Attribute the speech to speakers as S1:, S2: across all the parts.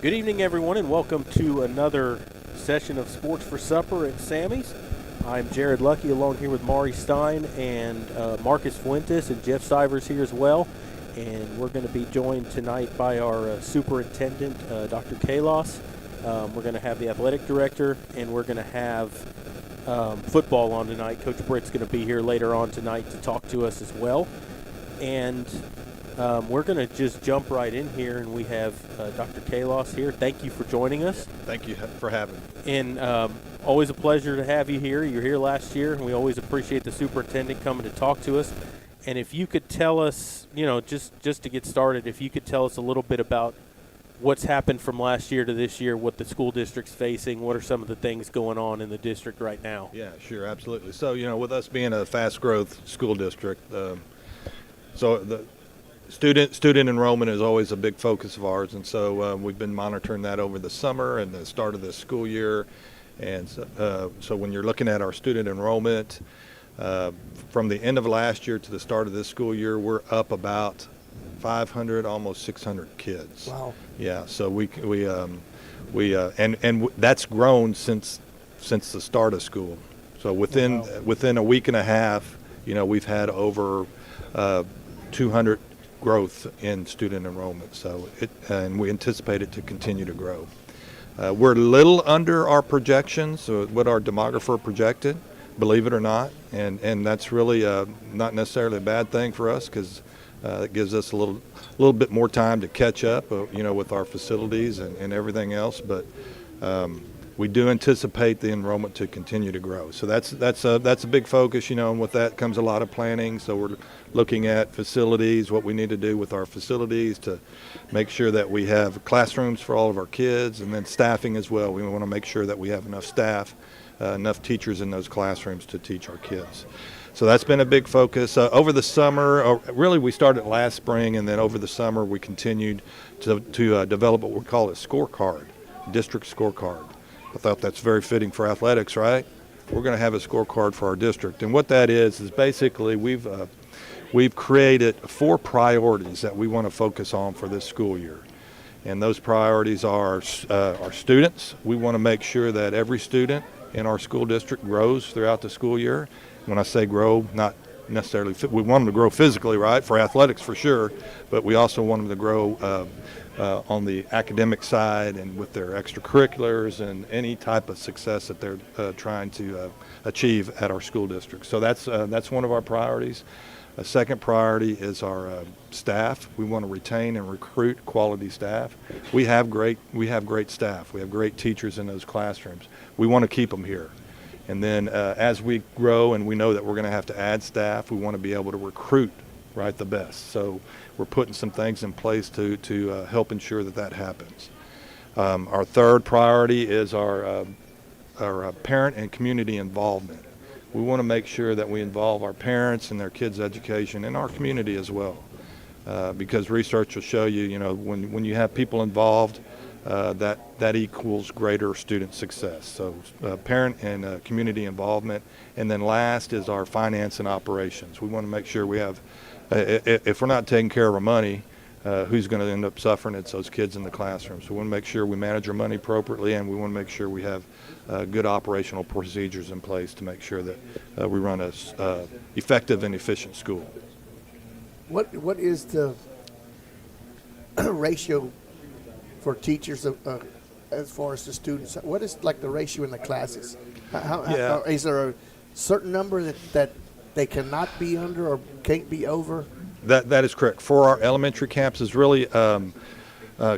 S1: Good evening, everyone, and welcome to another session of Sports for Supper at Sammy's. I'm Jared Lucky, along here with Maury Stein and Marcus Fuentes, and Jeff Sivers here as well. And we're going to be joined tonight by our superintendent, Dr. Kalos. We're going to have the athletic director, and we're going to have football on tonight. Coach Britt's going to be here later on tonight to talk to us as well. And we're going to just jump right in here, and we have Dr. Kalos here. Thank you for joining us.
S2: Thank you for having me.
S1: And always a pleasure to have you here. You were here last year, and we always appreciate the superintendent coming to talk to us. And if you could tell us, just to get started, if you could tell us a little bit about what's happened from last year to this year, what the school district's facing, what are some of the things going on in the district right now?
S2: Yeah, sure, absolutely. So, with us being a fast-growth school district, so the student enrollment is always a big focus of ours, and so we've been monitoring that over the summer and the start of the school year. And so when you're looking at our student enrollment, from the end of last year to the start of this school year, we're up about 500, almost 600 kids.
S3: Wow.
S2: Yeah, so and that's grown since the start of school. So within a week and a half, we've had over 200 growth in student enrollment. So and we anticipate it to continue to grow. We're a little under our projections, what our demographer projected, believe it or not, and that's really not necessarily a bad thing for us, because it gives us a little bit more time to catch up, with our facilities and everything else. But we do anticipate the enrollment to continue to grow. So that's a big focus, and with that comes a lot of planning. So we're looking at facilities, what we need to do with our facilities to make sure that we have classrooms for all of our kids, and then staffing as well. We want to make sure that we have enough staff, enough teachers in those classrooms to teach our kids. So that's been a big focus. Over the summer, really we started last spring, and then over the summer we continued to develop what we call a scorecard, district scorecard. I thought that's very fitting for athletics, right? We're going to have a scorecard for our district. And what that is basically we've created 4 priorities that we want to focus on for this school year. And those priorities are our students. We want to make sure that every student in our school district grows throughout the school year. When I say grow, not necessarily we want them to grow physically, right, for athletics for sure, but we also want them to grow on the academic side and with their extracurriculars and any type of success that they're trying to achieve at our school district. So that's one of our priorities. A second priority is our staff. We want to retain and recruit quality staff. We have great staff. We have great teachers in those classrooms. We want to keep them here. And then as we grow and we know that we're going to have to add staff, we want to be able to recruit, right, the best. So we're putting some things in place to help ensure that happens. Our third priority is our parent and community involvement. We want to make sure that we involve our parents in their kids' education and our community as well, because research will show you, when you have people involved, that equals greater student success. So parent and community involvement. And then last is our finance and operations. We want to make sure we have, if we're not taking care of our money, who's going to end up suffering? It's those kids in the classroom. So we want to make sure we manage our money appropriately, and we want to make sure we have good operational procedures in place to make sure that we run a effective and efficient school.
S3: What is the ratio for teachers as far as the students? What is like the ratio in the classes? How, is there a certain number that they cannot be under or can't be over?
S2: That is correct. For our elementary campuses, really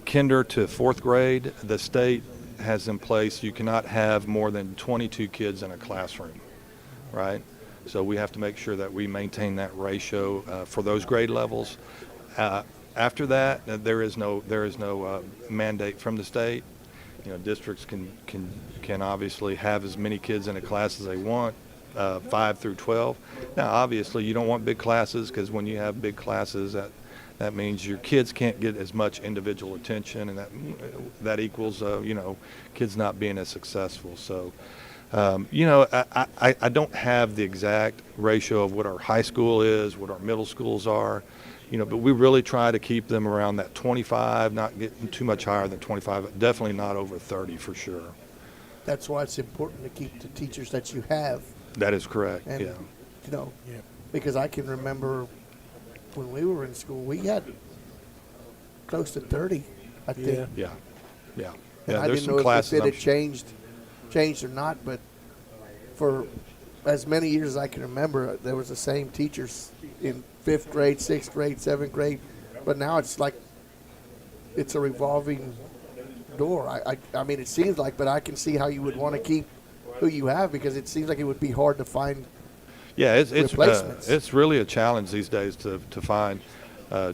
S2: kinder to 4th grade, the state has in place you cannot have more than 22 kids in a classroom, right? So we have to make sure that we maintain that ratio for those grade levels. After that, there is no mandate from the state. Districts can obviously have as many kids in a class as they want, 5 through 12. Now, obviously, you don't want big classes, because when you have big classes, that means your kids can't get as much individual attention, and that equals kids not being as successful. So I don't have the exact ratio of what our high school is, what our middle schools are. but we really try to keep them around that 25, not getting too much higher than 25, but definitely not over 30 for sure.
S3: That's why it's important to keep the teachers that you have.
S2: That is correct.
S3: And,
S2: yeah.
S3: Because I can remember when we were in school, we had close to 30, I think.
S2: Yeah.
S3: And I
S2: there's
S3: didn't
S2: some
S3: know if
S2: classes.
S3: it changed or not, but for as many years as I can remember, there was the same teachers in 5th grade, 6th grade, 7th grade, but now it's like it's a revolving door. I mean, it seems like, but I can see how you would want to keep who you have, because it seems like it would be hard to find replacements.
S2: It's really a challenge these days to find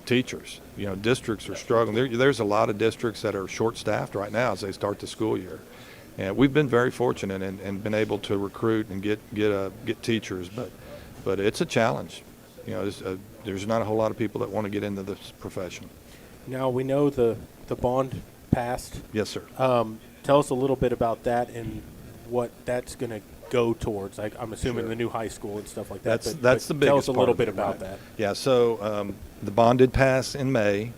S2: teachers. Districts are struggling. There's a lot of districts that are short-staffed right now as they start the school year. And we've been very fortunate and been able to recruit and get teachers, but it's a challenge. There's not a whole lot of people that want to get into this profession.
S1: Now we know the bond passed.
S2: Yes, sir.
S1: Tell us a little bit about that and what that's going to go towards. I'm assuming
S2: Sure.
S1: the new high school and stuff like that.
S2: That's the biggest.
S1: Tell us a
S2: part
S1: little
S2: of
S1: bit
S2: it,
S1: about
S2: right?
S1: that.
S2: Yeah. So the bond did pass in May.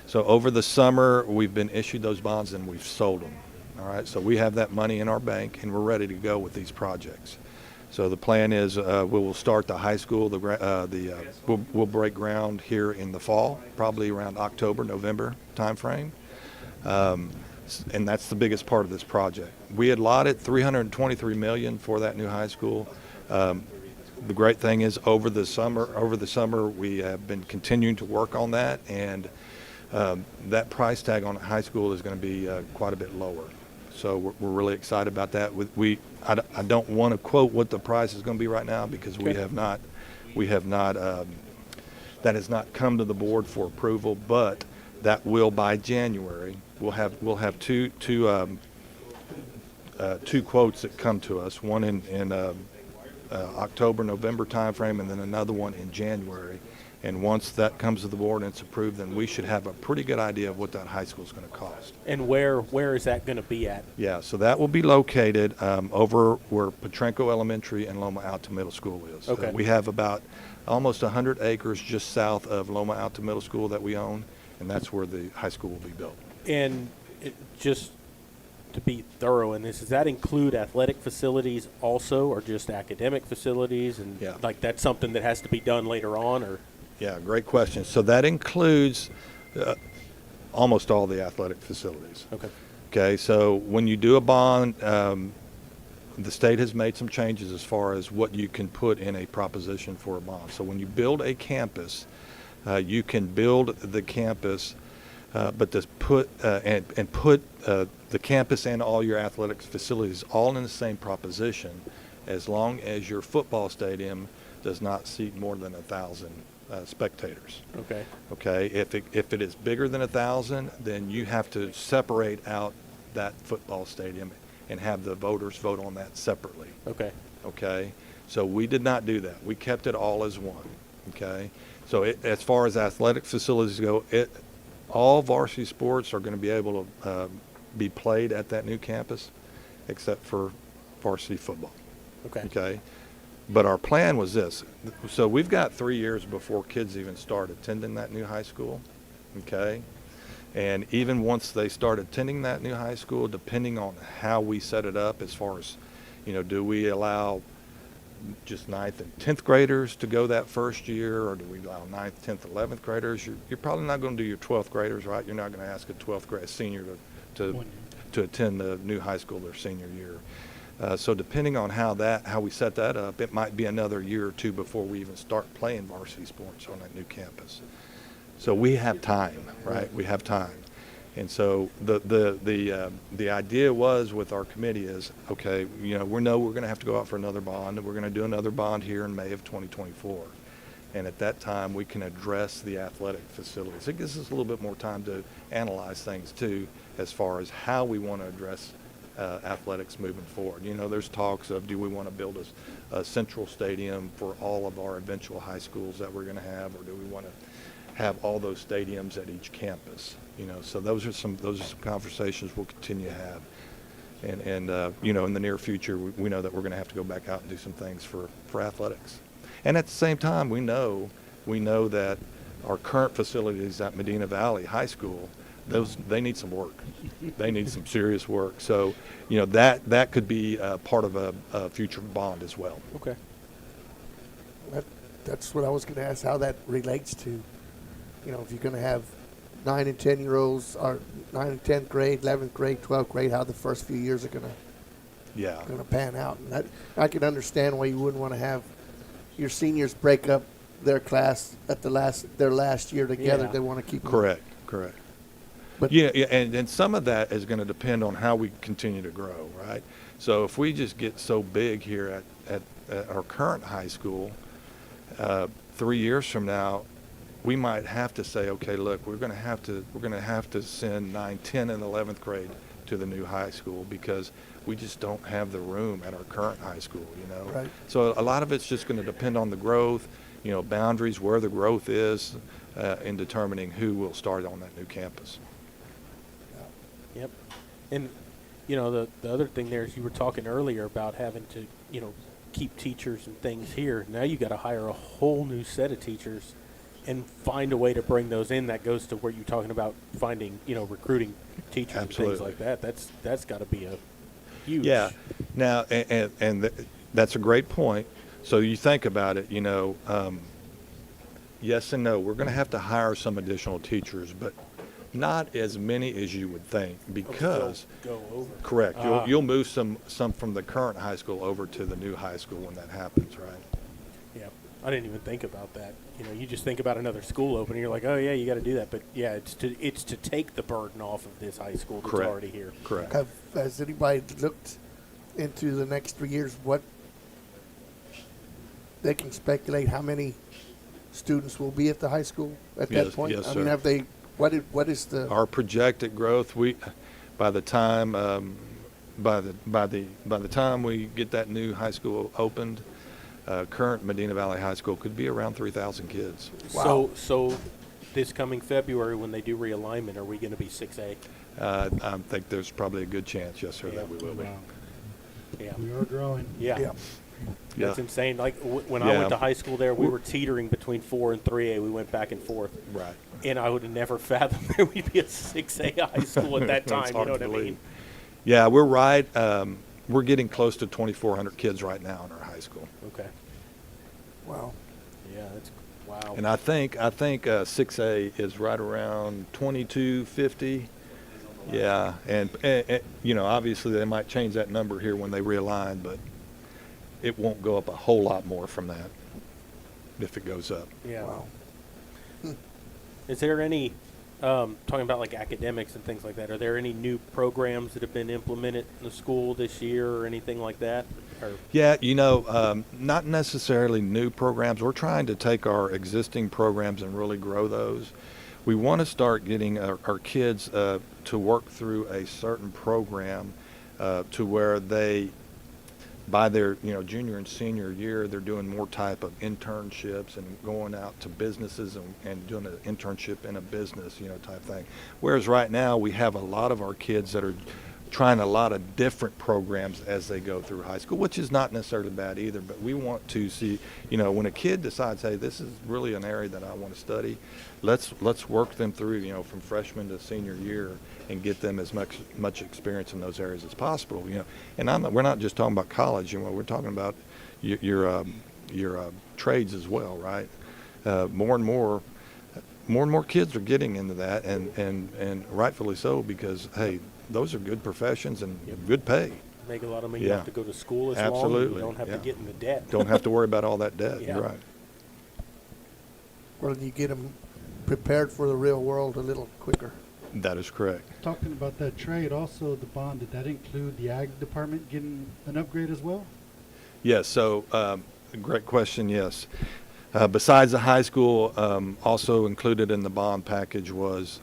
S2: So over the summer, we've been issued those bonds and we've sold them. All right. So we have that money in our bank and we're ready to go with these projects. So the plan is we will start the high school. We'll break ground here in the fall, probably around October, November timeframe. And that's the biggest part of this project. We had allotted $323 million for that new high school. The great thing is over the summer we have been continuing to work on that, and that price tag on a high school is going to be quite a bit lower. So we're really excited about that. I don't want to quote what the price is going to be right now because we have not that has not come to the board for approval, but that will by January. We'll have two quotes that come to us. One in October, November timeframe, and then another one in January. And once that comes to the board and it's approved, then we should have a pretty good idea of what that high school is going to cost.
S1: And where is that going to be at?
S2: Yeah, so that will be located over where Petrenko Elementary and Loma Alta Middle School is.
S1: Okay.
S2: We have about almost 100 acres just south of Loma Alta Middle School that we own, and that's where the high school will be built.
S1: And just to be thorough in this, does that include athletic facilities also, or just academic facilities? And like that's something that has to be done later on, or?
S2: Yeah, great question. So that includes almost all the athletic facilities.
S1: Okay.
S2: Okay, so when you do a bond, the state has made some changes as far as what you can put in a proposition for a bond. So when you build a campus, you can build the campus, but to put the campus and all your athletic facilities all in the same proposition, as long as your football stadium does not seat more than 1,000 spectators.
S1: Okay.
S2: Okay. If it is bigger than 1,000, then you have to separate out that football stadium and have the voters vote on that separately.
S1: Okay.
S2: Okay. So we did not do that. We kept it all as one. Okay. So as far as athletic facilities go, all varsity sports are going to be able to be played at that new campus, except for varsity football.
S1: Okay.
S2: Okay. But our plan was this. So we've got 3 years before kids even start attending that new high school. Okay. And even once they start attending that new high school, depending on how we set it up as far as, do we allow just 9th and 10th graders to go that first year, or do we allow 9th, 10th, 11th graders? You're probably not going to do your 12th graders, right? You're not going to ask a 12th grade senior to attend the new high school their senior year. So depending on how we set that up, it might be another year or two before we even start playing varsity sports on that new campus. So we have time, right? We have time. And so the idea was with our committee is, okay, we know we're going to have to go out for another bond, and we're going to do another bond here in May of 2024. And at that time, we can address the athletic facilities. It gives us a little bit more time to analyze things too, as far as how we want to address athletics moving forward. There's talks of, do we want to build a central stadium for all of our eventual high schools that we're going to have, or do we want to have all those stadiums at each campus? So those are some conversations we'll continue to have. And in the near future, we know that we're going to have to go back out and do some things for athletics. And at the same time, we know that our current facilities at Medina Valley High School, they need some work. They need some serious work. So, that could be part of a future bond as well.
S1: Okay.
S3: That's what I was going to ask, how that relates to, if you're going to have 9 and 10-year-olds, or 9 and 10th grade, 11th grade, 12th grade, how the first few years are going to pan out. And that, I can understand why you wouldn't want to have your seniors break up their class at their last year together.
S1: Yeah.
S3: They want to keep them.
S2: Correct.
S3: But
S2: and some of that is going to depend on how we continue to grow, right? So if we just get so big here at our current high school, 3 years from now, we might have to say, okay, look, we're going to have to send 9, 10, and 11th grade to the new high school because we just don't have the room at our current high school,
S3: Right.
S2: So a lot of it's just going to depend on the growth, boundaries, where the growth is, in determining who will start on that new campus.
S1: Yep. And, the other thing there is you were talking earlier about having to, keep teachers and things here. Now you got to hire a whole new set of teachers and find a way to bring those in. That goes to where you're talking about finding, recruiting teachers
S2: Absolutely.
S1: and things like that. That's got to be a huge.
S2: Yeah. Now, that's a great point. So you think about it, yes and no. We're going to have to hire some additional teachers, but not as many as you would think because
S1: Go over.
S2: correct. You'll move some from the current high school over to the new high school when that happens, right?
S1: Yeah. I didn't even think about that. You just think about another school opening. You're like, oh yeah, you got to do that. But yeah, it's to take the burden off of this high school that's
S2: Correct.
S1: already here.
S2: Correct.
S3: Has anybody looked into the next 3 years what they can speculate how many students will be at the high school at that point?
S2: Yes,
S3: I
S2: sir.
S3: mean, have they? What is the?
S2: Our projected growth, by the time by the time we get that new high school opened, current Medina Valley High School could be around 3,000 kids.
S3: Wow.
S1: So this coming February when they do realignment, are we going to be 6A?
S2: I think there's probably a good chance, yes, sir, that we will be.
S4: Wow.
S1: Yeah.
S4: We are growing.
S1: Yeah.
S3: Yeah.
S1: That's
S2: Yeah.
S1: insane. Like when I
S2: Yeah.
S1: went to high school there, we were teetering between 4 and 3A. We went back and forth.
S2: Right.
S1: And I would have never fathomed that we'd be a 6A high school at that
S2: It's
S1: time. You
S2: hard
S1: know what
S2: to
S1: I
S2: believe.
S1: mean?
S2: Yeah, we're right. We're getting close to 2,400 kids right now in our high school.
S1: Okay.
S3: Wow.
S1: Yeah, that's wow.
S2: And I think 6A is right around 2,250. Yeah, and obviously they might change that number here when they realign, but it won't go up a whole lot more from that if it goes up.
S1: Yeah.
S3: Wow.
S1: Is there any, talking about like academics and things like that, are there any new programs that have been implemented in the school this year or anything like that? Or
S2: Yeah, not necessarily new programs. We're trying to take our existing programs and really grow those. We want to start getting our kids to work through a certain program to where they, by their junior and senior year, they're doing more type of internships and going out to businesses and doing an internship in a business type thing. Whereas right now we have a lot of our kids that are trying a lot of different programs as they go through high school, which is not necessarily bad either, but we want to see, when a kid decides, hey, this is really an area that I want to study, let's work them through, from freshman to senior year and get them as much experience in those areas as possible, And we're not just talking about college, we're talking about your trades as well, right? More and more kids are getting into that, and rightfully so, because hey, those are good professions and good pay.
S1: make a lot of money. You
S2: Yeah.
S1: don't have to go to school as long.
S2: Absolutely.
S1: You don't have
S2: Yeah.
S1: to get in the debt.
S2: Don't have to worry about all that debt.
S1: Yeah.
S2: You're right.
S3: Well, you get them prepared for the real world a little quicker.
S2: That is correct.
S4: Talking about that trade, also the bond, did that include the ag department getting an upgrade as well?
S2: Yes. So, great question. Yes. Besides the high school, also included in the bond package was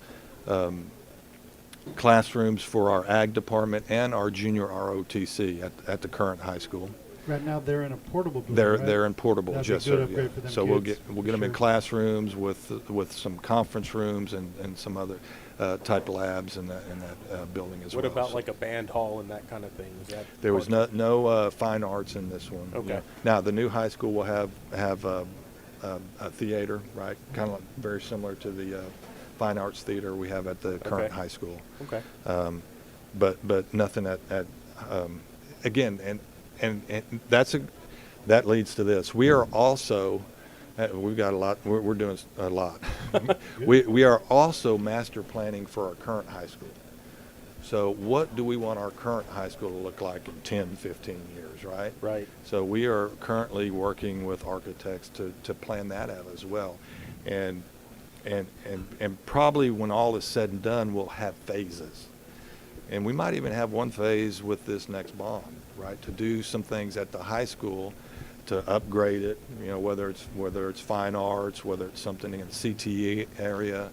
S2: classrooms for our ag department and our junior ROTC at the current high school.
S4: Right now, they're in a portable building,
S2: They're
S4: right?
S2: they're in portable,
S4: That'd be a
S2: yes,
S4: good
S2: sir.
S4: upgrade for them
S2: So
S4: kids,
S2: we'll
S4: for
S2: get them in
S4: sure.
S2: classrooms with some conference rooms and some other type labs in that building as
S1: What
S2: well.
S1: about
S2: So
S1: like a band hall and that kind of thing? Is that
S2: there was
S1: part-
S2: no fine arts in this one.
S1: Okay.
S2: Now the new high school will have a theater, right? Kind of very similar to the fine arts theater we have at the current high school.
S1: Okay.
S2: But nothing at again, and that leads to this. We are also we've got a lot. We're doing a lot. we are also master planning for our current high school. So what do we want our current high school to look like in 10, 15 years, right?
S1: Right.
S2: So we are currently working with architects to plan that out as well. And probably when all is said and done, we'll have phases. And we might even have one phase with this next bond, right, to do some things at the high school to upgrade it, whether it's fine arts, whether it's something in the CTE area,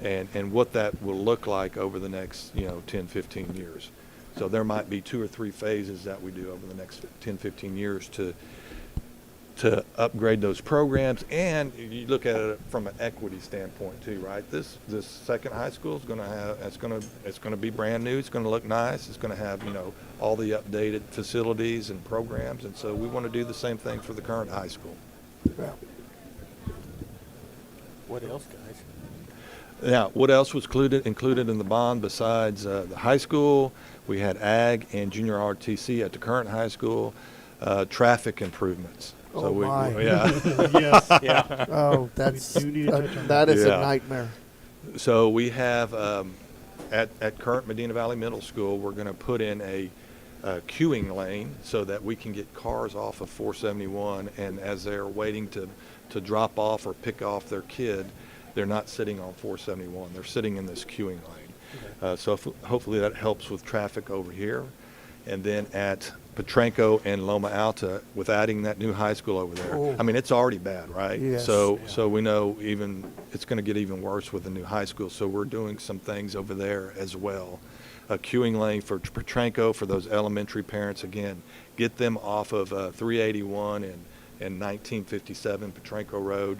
S2: and what that will look like over the next 10, 15 years. So there might be 2 or 3 phases that we do over the next 10, 15 years to upgrade those programs. And you look at it from an equity standpoint too, right? This second high school is going to be brand new. It's going to look nice. It's going to have all the updated facilities and programs, and so we want to do the same thing for the current high school.
S3: Yeah.
S1: What else, guys?
S2: Now, what else was included in the bond besides the high school? We had ag and junior RTC at the current high school, traffic improvemts.
S3: Oh, my.
S2: Yeah.
S4: Yes.
S1: Yeah.
S3: Oh,
S4: We do need to touch on
S3: that is
S2: Yeah.
S3: a nightmare.
S2: So we have at current Medina Valley Middle School, we're going to put in a queuing lane so that we can get cars off of 471, and as they're waiting to drop off or pick off their kid, they're not sitting on 471. They're sitting in this queuing lane.
S1: Okay.
S2: So hopefully that helps with traffic over here. And then at Petranco and Loma Alta, with adding that new high school over there,
S3: Oh.
S2: I mean, it's already bad, right?
S3: Yes.
S2: So we know it's going to get even worse with the new high school. So we're doing some things over there as well. A queuing lane for Petranco for those elementary parents. Again, get them off of 381 and 1957 Petranco Road.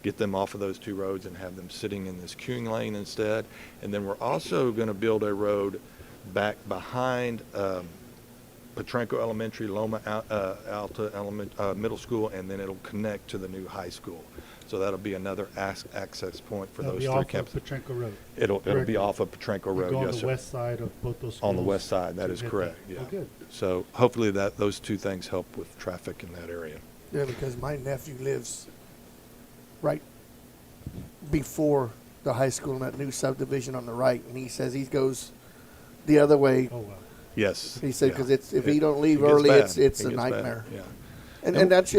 S2: Get them off of those 2 roads and have them sitting in this queuing lane instead. And then we're also going to build a road back behind Petranco Elementary, Loma Alta Middle School, and then it'll connect to the new high school. So that'll be another access point for
S4: That'll
S2: those
S4: be
S2: 3
S4: off
S2: campuses.
S4: of Petranco Road.
S2: It'll
S4: Correct.
S2: be off of Petranco
S4: We
S2: Road,
S4: go on
S2: yes,
S4: the
S2: sir.
S4: west side of both those schools.
S2: On the west side, that
S4: to
S2: is
S4: hit
S2: correct.
S4: that.
S2: Yeah.
S4: Oh, good.
S2: So hopefully those 2 things help with traffic in that area.
S3: Yeah, because my nephew lives right before the high school in that new subdivision on the right, and he says he goes the other way.
S4: Oh, wow.
S2: Yes.
S3: He said
S2: yeah.
S3: because if he don't
S2: It
S3: leave
S2: gets
S3: early,
S2: bad.
S3: it's
S2: It
S3: a
S2: gets bad.
S3: nightmare.
S2: Yeah.
S3: And that's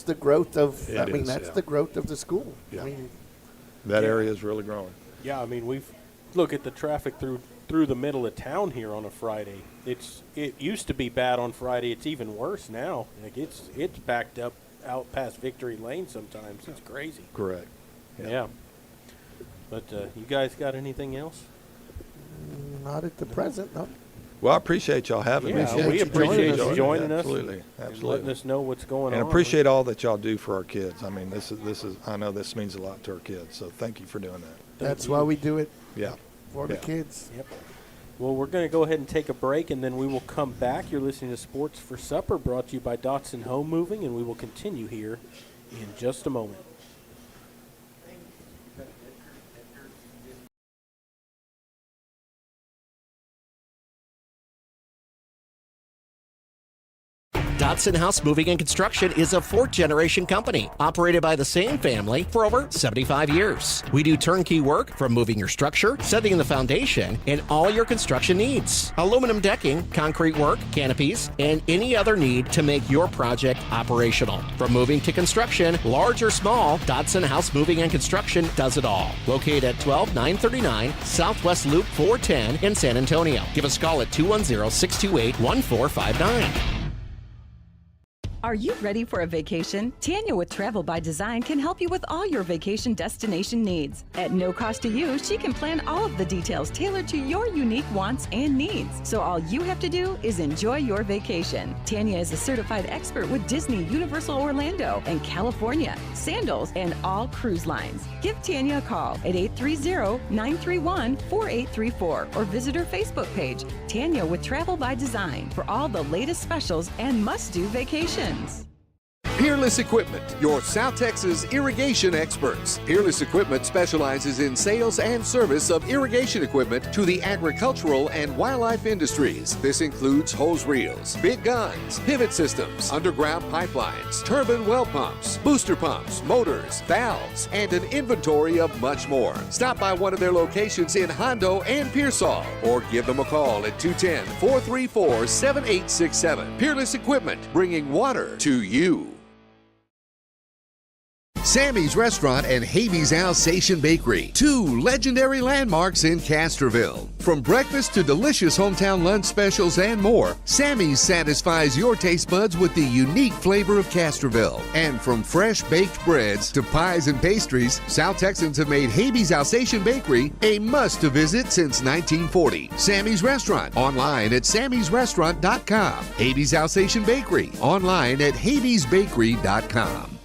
S3: the growth of.
S2: It
S3: I mean,
S2: is,
S3: that's
S2: yeah.
S3: the growth of the school.
S2: Yeah.
S3: I mean,
S2: That
S1: Yeah.
S2: area is really growing.
S1: Yeah, I mean, look at the traffic through the middle of town here on a Friday. It used to be bad on Friday. It's even worse now. Like it's backed up out past Victory Lane sometimes. It's crazy.
S2: Correct.
S1: Yeah. But you guys got anything else?
S3: not at the present. No.
S2: Well, I appreciate y'all having me.
S1: Yeah, we
S3: you
S1: appreciate
S3: joining
S1: you
S3: us.
S1: joining us.
S2: Absolutely,
S1: And letting
S2: absolutely.
S1: us know what's going on.
S2: And appreciate all that y'all do for our kids. I mean, this is. I know this means a lot to our kids. So thank you for doing that.
S3: That's why we do it
S2: Yeah.
S3: for the
S2: Yeah.
S3: kids.
S1: Yep. Well, we're going to go ahead and take a break, and then we will come back. You're listening to Sports for Supper, brought to you by Dotson Home Moving, and we will continue here in just a moment.
S5: Dotson House Moving and Construction is a fourth-generation company operated by the same family for over 75 years. We do turnkey work from moving your structure, setting the foundation, and all your construction needs. Aluminum decking, concrete work, canopies, and any other need to make your project operational. From moving to construction, large or small, Dotson House Moving and Construction does it all. Located at 12939 Southwest Loop 410 in San Antonio. Give us a call at 210-628-1459.
S6: Are you ready for a vacation? Tanya with Travel by Design can help you with all your vacation destination needs. At no cost to you, she can plan all of the details tailored to your unique wants and needs. So all you have to do is enjoy your vacation. Tanya is a certified expert with Disney, Universal Orlando, and California, Sandals, and all cruise lines. Give Tanya a call at 830-931-4834 or visit her Facebook page, Tanya with Travel by Design, for all the latest specials and must-do vacations.
S7: Peerless Equipment, your South Texas irrigation experts. Peerless Equipment specializes in sales and service of irrigation equipment to the agricultural and wildlife industries. This includes hose reels, big guns, pivot systems, underground pipelines, turbine well pumps, booster pumps, motors, valves, and an inventory of much more. Stop by one of their locations in Hondo and Pearsall, or give them a call at 210-434-7867. Peerless Equipment, bringing water to you. Sammy's Restaurant and Habeas Alsatian Bakery, two legendary landmarks in Castroville. From breakfast to delicious hometown lunch specials and more, Sammy's satisfies your taste buds with the unique flavor of Castroville. And from fresh baked breads to pies and pastries, South Texans have made Habeas Alsatian Bakery a must-to-visit since 1940. Sammy's Restaurant, online at sammysrestaurant.com. Habeas Alsatian Bakery, online at habeasbakery.com.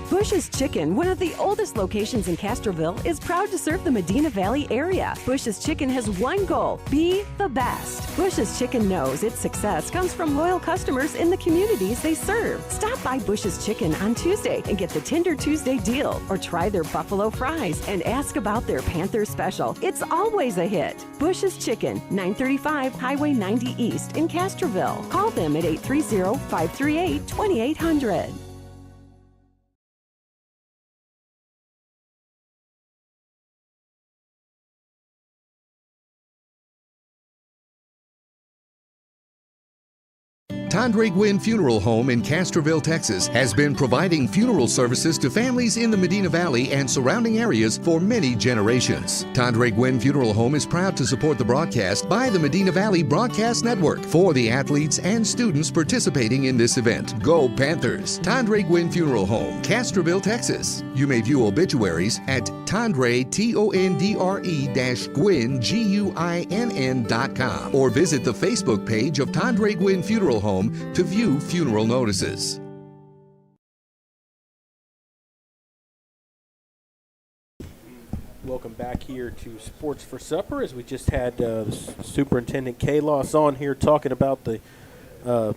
S6: Bush's Chicken, one of the oldest locations in Castroville, is proud to serve the Medina Valley area. Bush's Chicken has one goal: be the best. Bush's Chicken knows its success comes from loyal customers in the communities they serve. Stop by Bush's Chicken on Tuesday and get the Tender Tuesday deal, or try their buffalo fries and ask about their Panther special. It's always a hit. Bush's Chicken, 935 Highway 90 East in Castroville. Call them at 830-538-2800.
S7: Tandre Gwynn Funeral Home in Castroville, Texas, has been providing funeral services to families in the Medina Valley and surrounding areas for many generations. Tandre Gwynn Funeral Home is proud to support the broadcast by the Medina Valley Broadcast Network for the athletes and students participating in this event. Go Panthers! Tandre Gwynn Funeral Home, Castroville, Texas. You may view obituaries at Tandre, Tondre-Gwynn, Guinn.com, or visit the Facebook page of Tandre Gwynn Funeral Home to view funeral notices.
S1: Welcome back here to Sports for Supper, as we just had Superintendent Kalos on here talking about the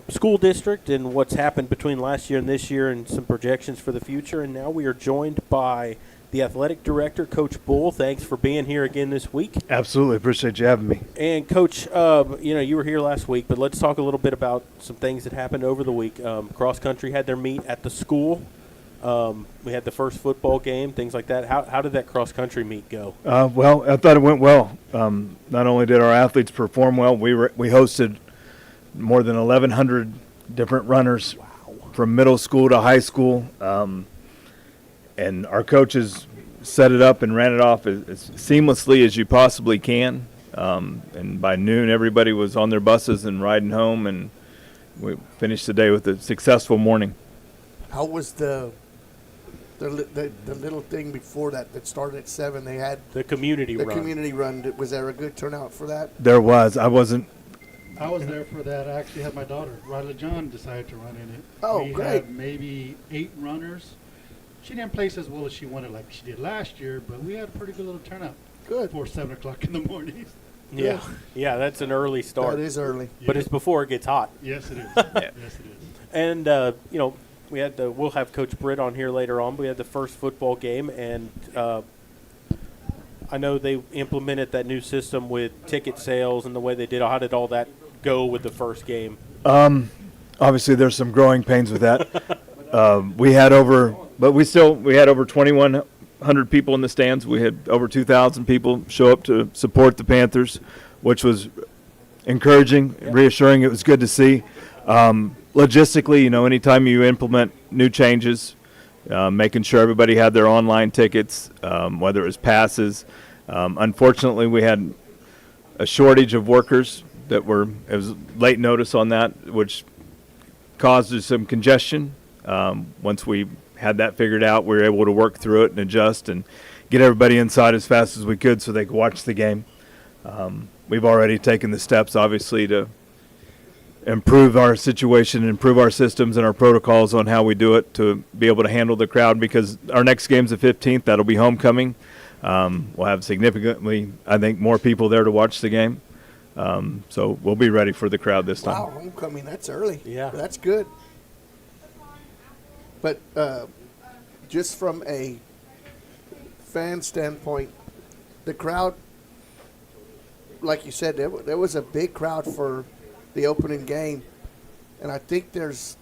S1: school district and what's happened between last year and this year and some projections for the future. And now we are joined by the athletic director, Coach Bull. Thanks for being here again this week.
S8: Absolutely. Appreciate you having me.
S1: And, Coach, you were here last week, but let's talk a little bit about some things that happened over the week. Cross country had their meet at the school. We had the first football game, things like that. How did that cross country meet go?
S8: Well, I thought it went well. Not only did our athletes perform well, we hosted more than 1,100 different runners from middle school to high school. And our coaches set it up and ran it off as seamlessly as you possibly can. And by noon, everybody was on their buses and riding home, and we finished the day with a successful morning.
S3: How was the little thing before that started at 7? They had
S1: the community run.
S3: The community run. Was there a good turnout for that?
S8: There was. I was
S4: there for that. I actually had my daughter, Ryla John, decided to run in it.
S3: Oh,
S4: we
S3: great.
S4: had maybe 8 runners. She didn't place as well as she wanted like she did last year, but we had a pretty good little turnout.
S3: Good.
S4: Before 7 o'clock in the morning.
S1: Yeah, that's an early start.
S3: That is early.
S1: But it's before it gets hot.
S4: Yes, it is. Yes, it is.
S1: And, we had we'll have Coach Britt on here later on. We had the first football game, and I know they implemented that new system with ticket sales and the way they did. How did all that go with the first game?
S8: Obviously, there's some growing pains with that. We had over 2,100 people in the stands. We had over 2,000 people show up to support the Panthers, which was encouraging, reassuring. It was good to see. Logistically, anytime you implement new changes, making sure everybody had their online tickets, whether it was passes. Unfortunately, we had a shortage of workers it was late notice on that, which caused some congestion. Once we had that figured out, we were able to work through it and adjust and get everybody inside as fast as we could so they could watch the game. We've already taken the steps, obviously, to improve our situation, improve our systems and our protocols on how we do it to be able to handle the crowd, because our next game's the 15th. That'll be homecoming. We'll have significantly, I think, more people there to watch the game. So we'll be ready for the crowd this time.
S3: Wow, homecoming, that's early.
S1: Yeah.
S3: That's good. But just from a fan standpoint, the crowd, like you said, there was a big crowd for the opening game. And I think there's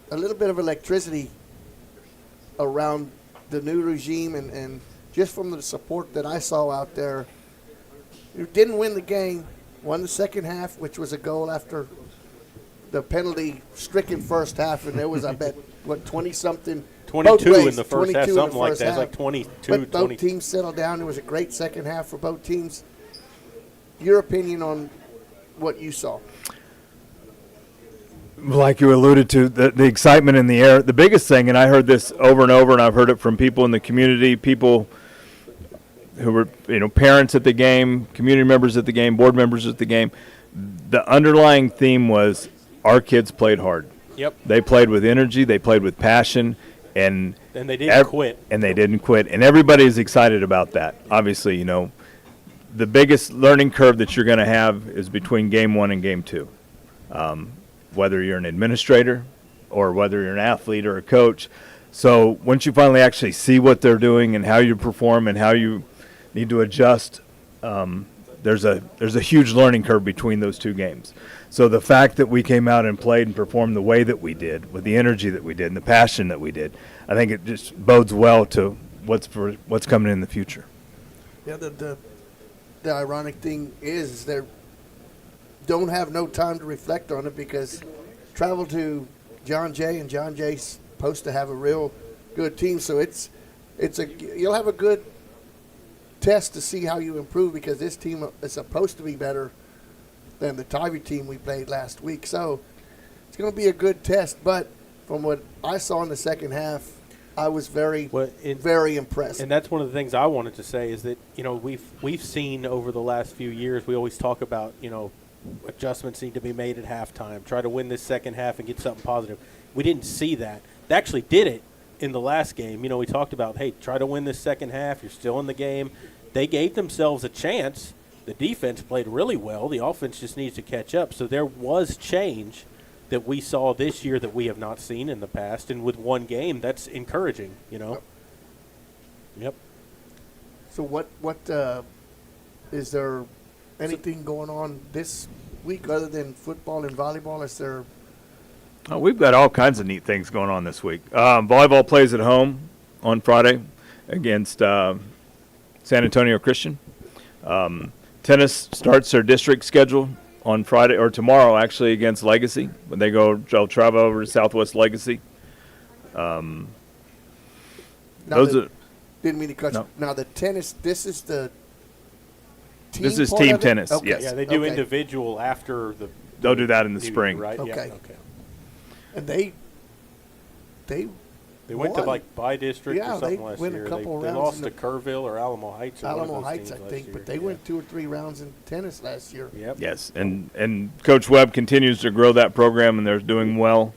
S3: a little bit of electricity around the new regime, and just from the support that I saw out there. You didn't win the game, won the second half, which was a goal after the penalty-stricken first half, and there was, I bet, 20-something.
S1: 22 in the first half, something like that. It's like 22,
S3: But both teams settled down. It was a great second half for both teams. Your opinion on what you saw?
S8: Like you alluded to, the excitement in the air. The biggest thing, and I heard this over and over, and I've heard it from people in the community, people who were, parents at the game, community members at the game, board members at the game. The underlying theme was our kids played hard.
S1: Yep.
S8: They played with energy. They played with passion. And
S1: they didn't quit.
S8: And they didn't quit. And everybody is excited about that. Obviously, the biggest learning curve that you're going to have is between game 1 and game 2. Whether you're an administrator or whether you're an athlete or a coach. So once you finally actually see what they're doing and how you perform and how you need to adjust, there's a huge learning curve between those two games. So the fact that we came out and played and performed the way that we did, with the energy that we did and the passion that we did, I think it just bodes well to what's coming in the future.
S3: Yeah, the ironic thing is they don't have no time to reflect on it because travel to John Jay, and John Jay's supposed to have a real good team. So you'll have a good test to see how you improve because this team is supposed to be better than the Tivy team we played last week. So it's going to be a good test. But from what I saw in the second half, I was very impressed.
S1: And that's one of the things I wanted to say is that, we've seen over the last few years, we always talk about, adjustments need to be made at halftime. Try to win this second half and get something positive. We didn't see that. They actually did it in the last game. We talked about, hey, try to win this second half. You're still in the game. They gave themselves a chance. The defense played really well. The offense just needs to catch up. So there was change that we saw this year that we have not seen in the past. And with one game, that's encouraging, Yep.
S3: So what is there anything going on this week other than football and volleyball? Is there?
S8: Oh, we've got all kinds of neat things going on this week. Volleyball plays at home on Friday against San Antonio Christian. Tennis starts their district schedule on Friday or tomorrow, actually, against Legacy. When they'll travel over to Southwest Legacy.
S3: Didn't mean to cut you. Now the tennis. This is the.
S8: This is team tennis.
S3: Okay.
S8: Yes.
S1: Yeah, they do individual after the.
S8: They'll do that in the spring,
S1: right?
S3: Okay.
S1: Yeah, okay.
S3: And they
S1: went to by district or something last
S3: went
S1: year.
S3: A couple
S1: they
S3: rounds
S1: lost to Kerrville or Alamo Heights. Or
S3: Alamo Heights,
S1: I
S3: think, but they went 2 or 3 rounds in tennis last year.
S1: Yep.
S8: Yes, and Coach Webb continues to grow that program, and they're doing well.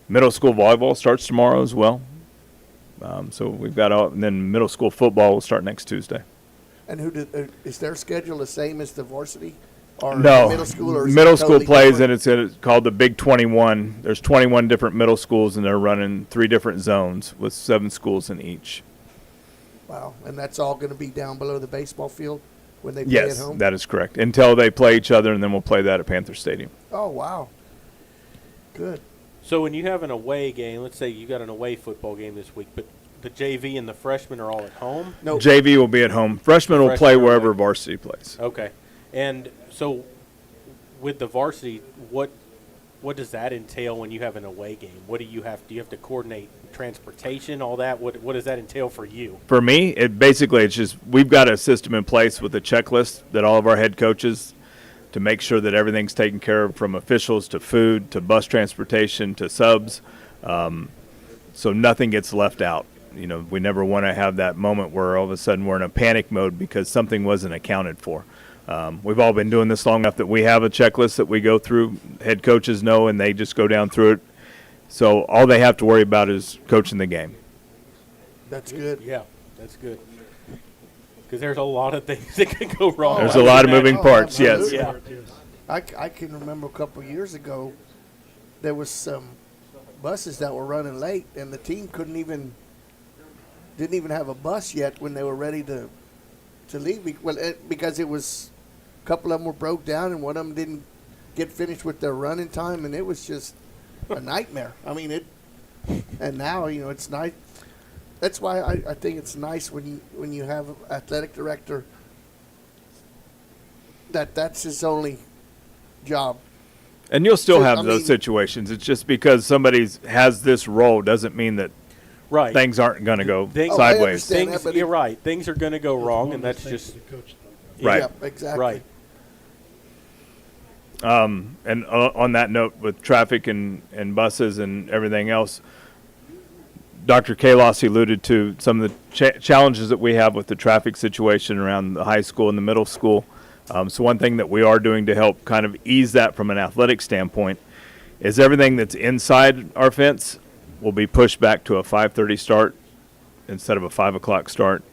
S8: Middle school volleyball starts tomorrow as well. So we've got and then middle school football will start next Tuesday.
S3: And is their schedule the same as the varsity? Or
S8: No,
S3: middle school, or
S8: middle school
S3: totally
S8: plays,
S3: different?
S8: and it's called the Big 21. There's 21 different middle schools, and they're running 3 different zones with 7 schools in each.
S3: Wow, and that's all going to be down below the baseball field when they play at home?
S8: Yes, that is correct. Until they play each other, and then we'll play that at Panther Stadium.
S3: Oh, wow. Good.
S1: So when you have an away game, let's say you got an away football game this week, but the JV and the freshmen are all at home?
S3: No.
S8: JV will be at home. Freshmen will play wherever varsity plays.
S1: Okay. And so with the varsity, what does that entail when you have an away game? What do you have to coordinate transportation, all that? What does that entail for you?
S8: For me, it's just we've got a system in place with a checklist that all of our head coaches to make sure that everything's taken care of, from officials to food to bus transportation to subs, so nothing gets left out. We never want to have that moment where all of a sudden we're in a panic mode because something wasn't accounted for. We've all been doing this long enough that we have a checklist that we go through. Head coaches know, and they just go down through it. So all they have to worry about is coaching the game.
S3: That's good.
S1: Yeah, that's good. Because there's a lot of things that can go wrong.
S8: There's a lot of moving parts, yes.
S1: Yeah.
S3: I can remember a couple of years ago, there was some buses that were running late, and the team didn't even have a bus yet when they were ready to leave. Well, because it was a couple of them were broke down, and one of them didn't get finished with their running time, and it was just a nightmare. I mean, and now it's nice. That's why I think it's nice when you have an athletic director that's his only job.
S8: And you'll still have
S3: I
S8: those
S3: mean,
S8: situations. It's just because somebody has this role doesn't mean that
S1: Right.
S8: things aren't going to go
S1: I
S8: sideways.
S3: understand that, but
S1: You're right. Things are going to go wrong, and that's just
S4: coach.
S8: Right.
S3: Yeah, exactly.
S1: right.
S8: And on that note, with traffic and buses and everything else, Dr. Kalos alluded to some of the challenges that we have with the traffic situation around the high school and the middle school. So one thing that we are doing to help kind of ease that from an athletic standpoint is everything that's inside our fence will be pushed back to a 5:30 start instead of a 5 o'clock start.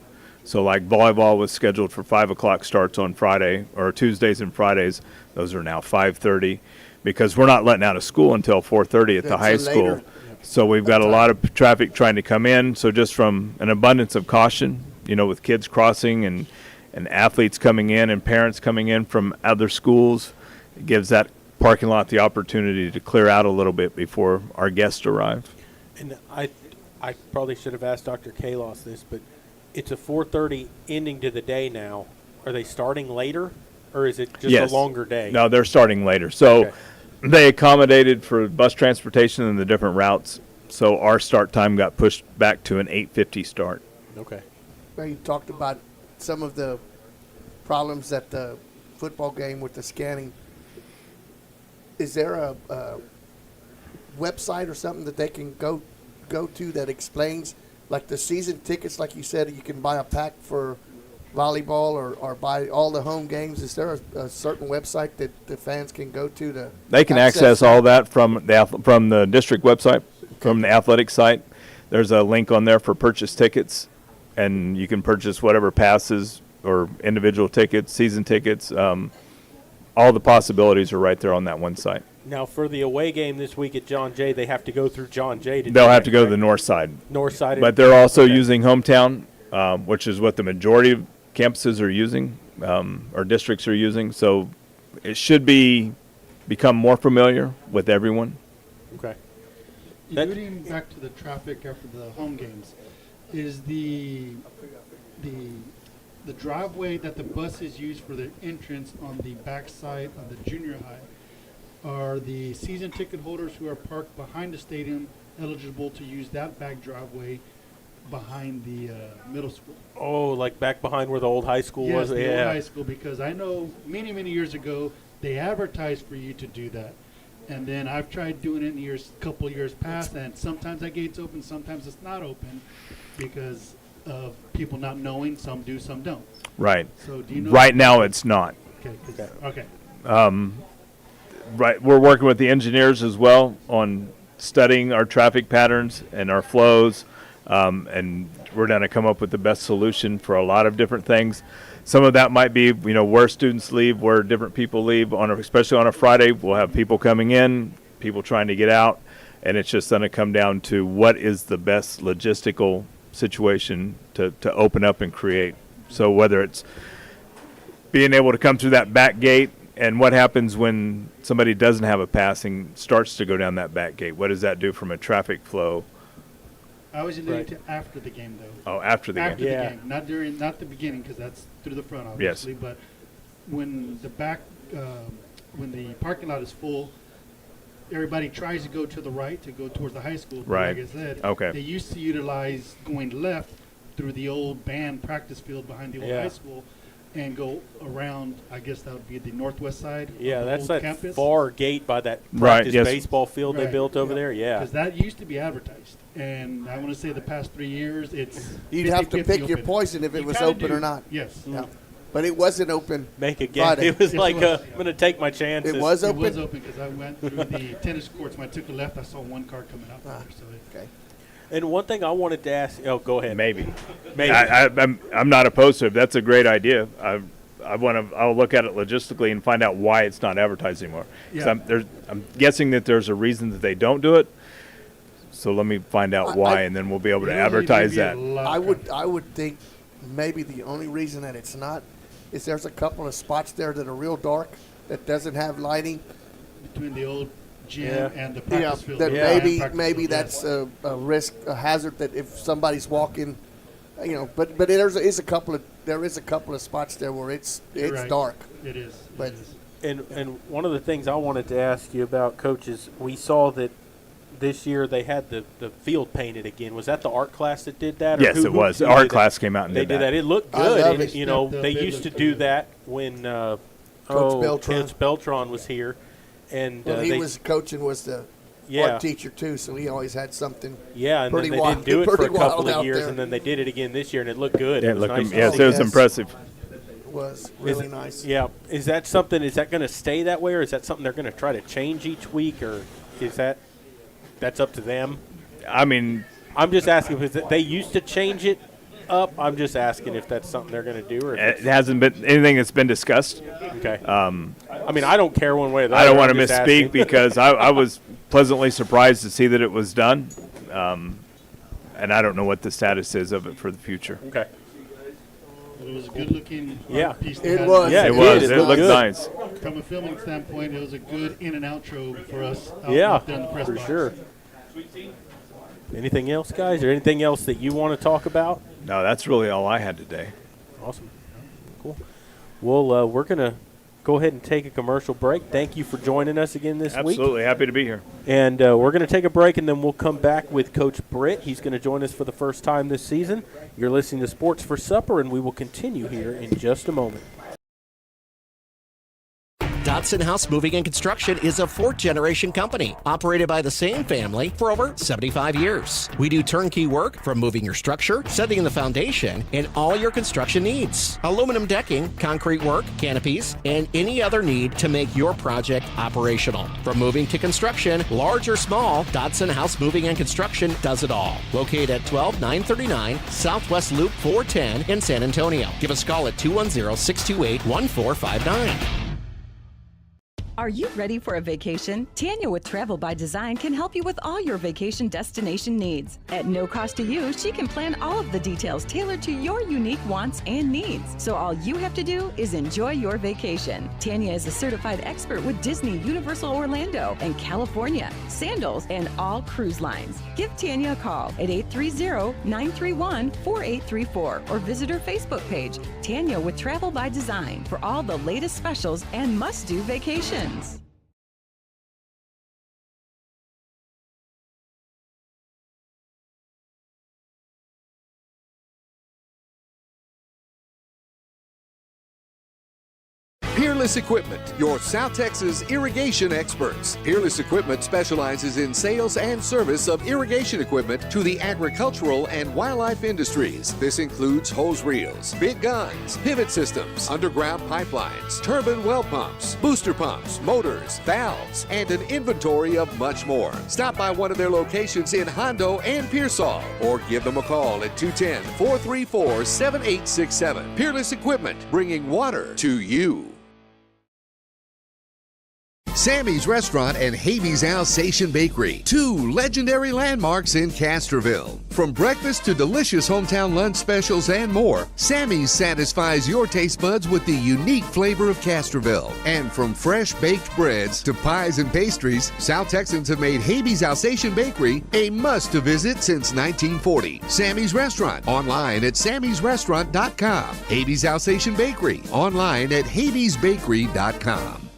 S8: So like volleyball was scheduled for 5 o'clock starts on Friday, or Tuesdays and Fridays. Those are now 5:30 because we're not letting out of school until 4:30 at the high school. So we've got a lot of traffic trying to come in. So just from an abundance of caution, with kids crossing and athletes coming in and parents coming in from other schools, it gives that parking lot the opportunity to clear out a little bit before our guests arrive.
S1: And I probably should have asked Dr. Kalos this, but it's a 4:30 ending to the day now. Are they starting later, or is it just
S8: Yes.
S1: a longer day?
S8: No, they're starting later. So
S1: Okay.
S8: they accommodated for bus transportation and the different routes. So our start time got pushed back to an 8:50 start.
S1: Okay.
S3: Well, you talked about some of the problems at the football game with the scanning. Is there a website or something that they can go to that explains, like the season tickets, like you said, you can buy a pack for volleyball or buy all the home games? Is there a certain website that the fans can go to
S8: They can access all that from the district website, from the athletic site. There's a link on there for purchase tickets, and you can purchase whatever passes or individual tickets, season tickets. All the possibilities are right there on that one site.
S1: Now, for the away game this week at John Jay, they have to go through John Jay to do
S8: They'll have
S1: that,
S8: to go to
S1: right?
S8: the north side.
S1: North side.
S8: But they're also
S1: Okay.
S8: using Hometown, which is what the majority of campuses are using, or districts are using. So it should become more familiar with everyone.
S1: Okay. That-
S4: Alluding back to the traffic after the home games, is the driveway that the buses use for the entrance on the backside of the junior high, are the season ticket holders who are parked behind the stadium eligible to use that back driveway behind the middle school?
S1: Oh, like back behind where the old high school
S4: Yes,
S1: was?
S4: the
S1: Yeah.
S4: old high school, because I know many years ago they advertised for you to do that. And then I've tried doing it in couple years past, and sometimes that gate's open, sometimes it's not open because of people not knowing. Some do, some don't.
S8: Right.
S4: So do you know?
S8: Right now, it's not.
S4: Okay.
S8: Right. We're working with the engineers as well on studying our traffic patterns and our flows, and we're going to come up with the best solution for a lot of different things. Some of that might be, where students leave, where different people leave. Especially on a Friday, we'll have people coming in, people trying to get out, and it's just going to come down to what is the best logistical situation to open up and create. So whether it's being able to come through that back gate, and what happens when somebody doesn't have a passing, starts to go down that back gate, what does that do from a traffic flow?
S4: I was alluding
S1: Right.
S4: to after the game, though.
S8: Oh, after the
S4: After
S8: game.
S1: Yeah.
S4: the game, not the beginning, because that's through the front, obviously. But when the back, when the parking lot is full, everybody tries to go to the right to go towards the high school. But
S8: Right.
S4: Like I said,
S8: Okay.
S4: they used to utilize going left through the old band practice field behind the old
S1: Yeah.
S4: high school and go around. I guess that would be the northwest side.
S1: Yeah,
S4: of the
S1: that's
S4: old
S1: that
S4: campus.
S1: far gate by that
S8: Right,
S1: practice
S8: yes.
S1: baseball field they
S4: Right.
S1: built over there. Yeah.
S4: Because that used to be advertised, and I want to say the past 3 years, it's
S3: You'd have to
S4: 50-50
S3: pick your
S4: open.
S3: poison if it
S4: You
S3: was
S4: kinda
S3: open
S4: do.
S3: or not.
S4: Yes.
S3: Yeah. But it wasn't open.
S1: Make a game.
S3: Friday.
S1: It was
S4: Yes,
S1: like,
S4: it was.
S1: I'm going to take my chances.
S3: It was
S4: It was
S3: open?
S4: open because I went through the tennis courts. When I took a left, I saw one car coming out there. So
S3: Okay.
S1: And one thing I wanted to ask. Oh, go ahead.
S8: Maybe.
S1: Maybe.
S8: I'm not opposed to it. That's a great idea. I'll look at it logistically and find out why it's not advertised anymore. 'Cause
S4: Yeah.
S8: I'm guessing that there's a reason that they don't do it. So let me find out why, and then we'll be able to advertise that.
S3: I would think maybe the only reason that it's not is there's a couple of spots there that are real dark that doesn't have lighting.
S4: Between the old gym and the practice field.
S3: That
S4: Practice
S3: maybe
S4: field,
S3: that's a risk, a hazard that if somebody's walking, But there is a couple of spots there where it's
S4: right.
S3: dark.
S4: It is.
S3: But
S1: And one of the things I wanted to ask you about, Coach, is we saw that this year they had the field painted again. Was that the art class that did that? Or
S8: Yes, it was. The art class came out and
S1: they
S8: did
S1: that. It looked
S3: I
S1: good.
S3: love
S1: And,
S3: it.
S1: they used to do that when Coach Beltran was here. And
S3: he was coaching, was the art teacher too, so he always had something.
S1: Yeah, and then they didn't do it for a couple of years, and then they did it again this year, and it looked good.
S8: Yeah,
S1: it was nice.
S8: Yes, it was impressive.
S3: It was really nice.
S1: Yeah. Is that going to stay that way, or is that something they're going to try to change each week, or is that's up to them?
S8: I mean,
S1: I'm just asking because they used to change it up. I'm just asking if that's something they're going to do, or if
S8: it hasn't been anything that's been discussed.
S1: Okay. I mean, I don't care one way or the other.
S8: I don't want to misspeak because I was pleasantly surprised to see that it was done, and I don't know what the status is of it for the future.
S1: Okay.
S4: It was a good-looking piece.
S3: It was.
S1: Yeah,
S8: it was. It looked
S1: good.
S8: nice.
S4: From a filming standpoint, it was a good in and outro for us.
S1: Yeah,
S4: out there in the press
S1: for
S4: box.
S1: sure. Anything else, guys, or anything else that you want to talk about?
S8: No, that's really all I had today.
S1: Awesome. Cool. Well, we're going to go ahead and take a commercial break. Thank you for joining us again this week.
S8: Absolutely. Happy to be here.
S1: And we're going to take a break, and then we'll come back with Coach Britt. He's going to join us for the first time this season. You're listening to Sports for Supper, and we will continue here in just a moment.
S5: Dodson House Moving and Construction is a fourth-generation company operated by the same family for over 75 years. We do turnkey work from moving your structure, setting the foundation, and all your construction needs. Aluminum decking, concrete work, canopies, and any other need to make your project operational. From moving to construction, large or small, Dodson House Moving and Construction does it all. Located at 12939 Southwest Loop 410 in San Antonio. Give us a call at 210-628-1459.
S6: Are you ready for a vacation? Tanya with Travel by Design can help you with all your vacation destination needs. At no cost to you, she can plan all of the details tailored to your unique wants and needs. So all you have to do is enjoy your vacation. Tanya is a certified expert with Disney, Universal Orlando, and California, Sandals, and all cruise lines. Give Tanya a call at 830-931-4834 or visit her Facebook page, Tanya with Travel by Design, for all the latest specials and must-do vacations.
S7: Peerless Equipment, your South Texas irrigation experts. Peerless Equipment specializes in sales and service of irrigation equipment to the agricultural and wildlife industries. This includes hose reels, big guns, pivot systems, underground pipelines, turbine well pumps, booster pumps, motors, valves, and an inventory of much more. Stop by one of their locations in Hondo and Pearsall or give them a call at 210-434-7867. Peerless Equipment, bringing water to you. Sammy's Restaurant and Habeas Alsatian Bakery, two legendary landmarks in Castroville. From breakfast to delicious hometown lunch specials and more, Sammy's satisfies your taste buds with the unique flavor of Castroville. And from fresh baked breads to pies and pastries, South Texans have made Habeas Alsatian Bakery a must-to-visit since 1940. Sammy's Restaurant, online at sammysrestaurant.com. Habeas Alsatian Bakery, online at habeasbakery.com.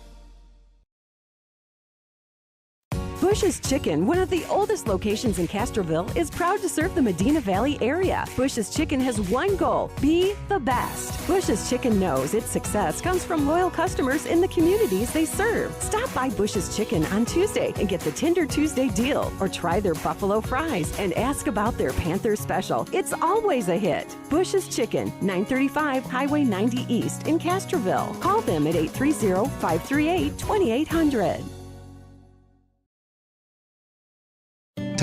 S6: Bush's Chicken, one of the oldest locations in Castroville, is proud to serve the Medina Valley area. Bush's Chicken has one goal: be the best. Bush's Chicken knows its success comes from loyal customers in the communities they serve. Stop by Bush's Chicken on Tuesday and get the Tender Tuesday deal, or try their buffalo fries and ask about their Panther special. It's always a hit. Bush's Chicken, 935 Highway 90 East in Castroville. Call them at 830-538-2800.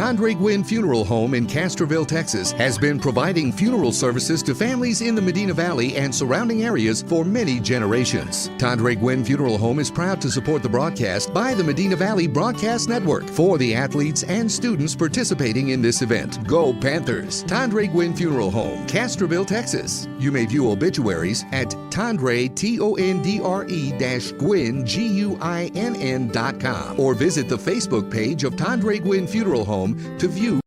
S7: Tandre Gwynn Funeral Home in Castroville, Texas, has been providing funeral services to families in the Medina Valley and surrounding areas for many generations. Tandre Gwynn Funeral Home is proud to support the broadcast by the Medina Valley Broadcast Network for the athletes and students participating in this event. Go Panthers! Tandre Gwynn Funeral Home, Castroville, Texas. You may view obituaries at Tandre, Tondre-Gwynn, Guinn.com, or visit the Facebook page of Tandre Gwynn Funeral Home to view.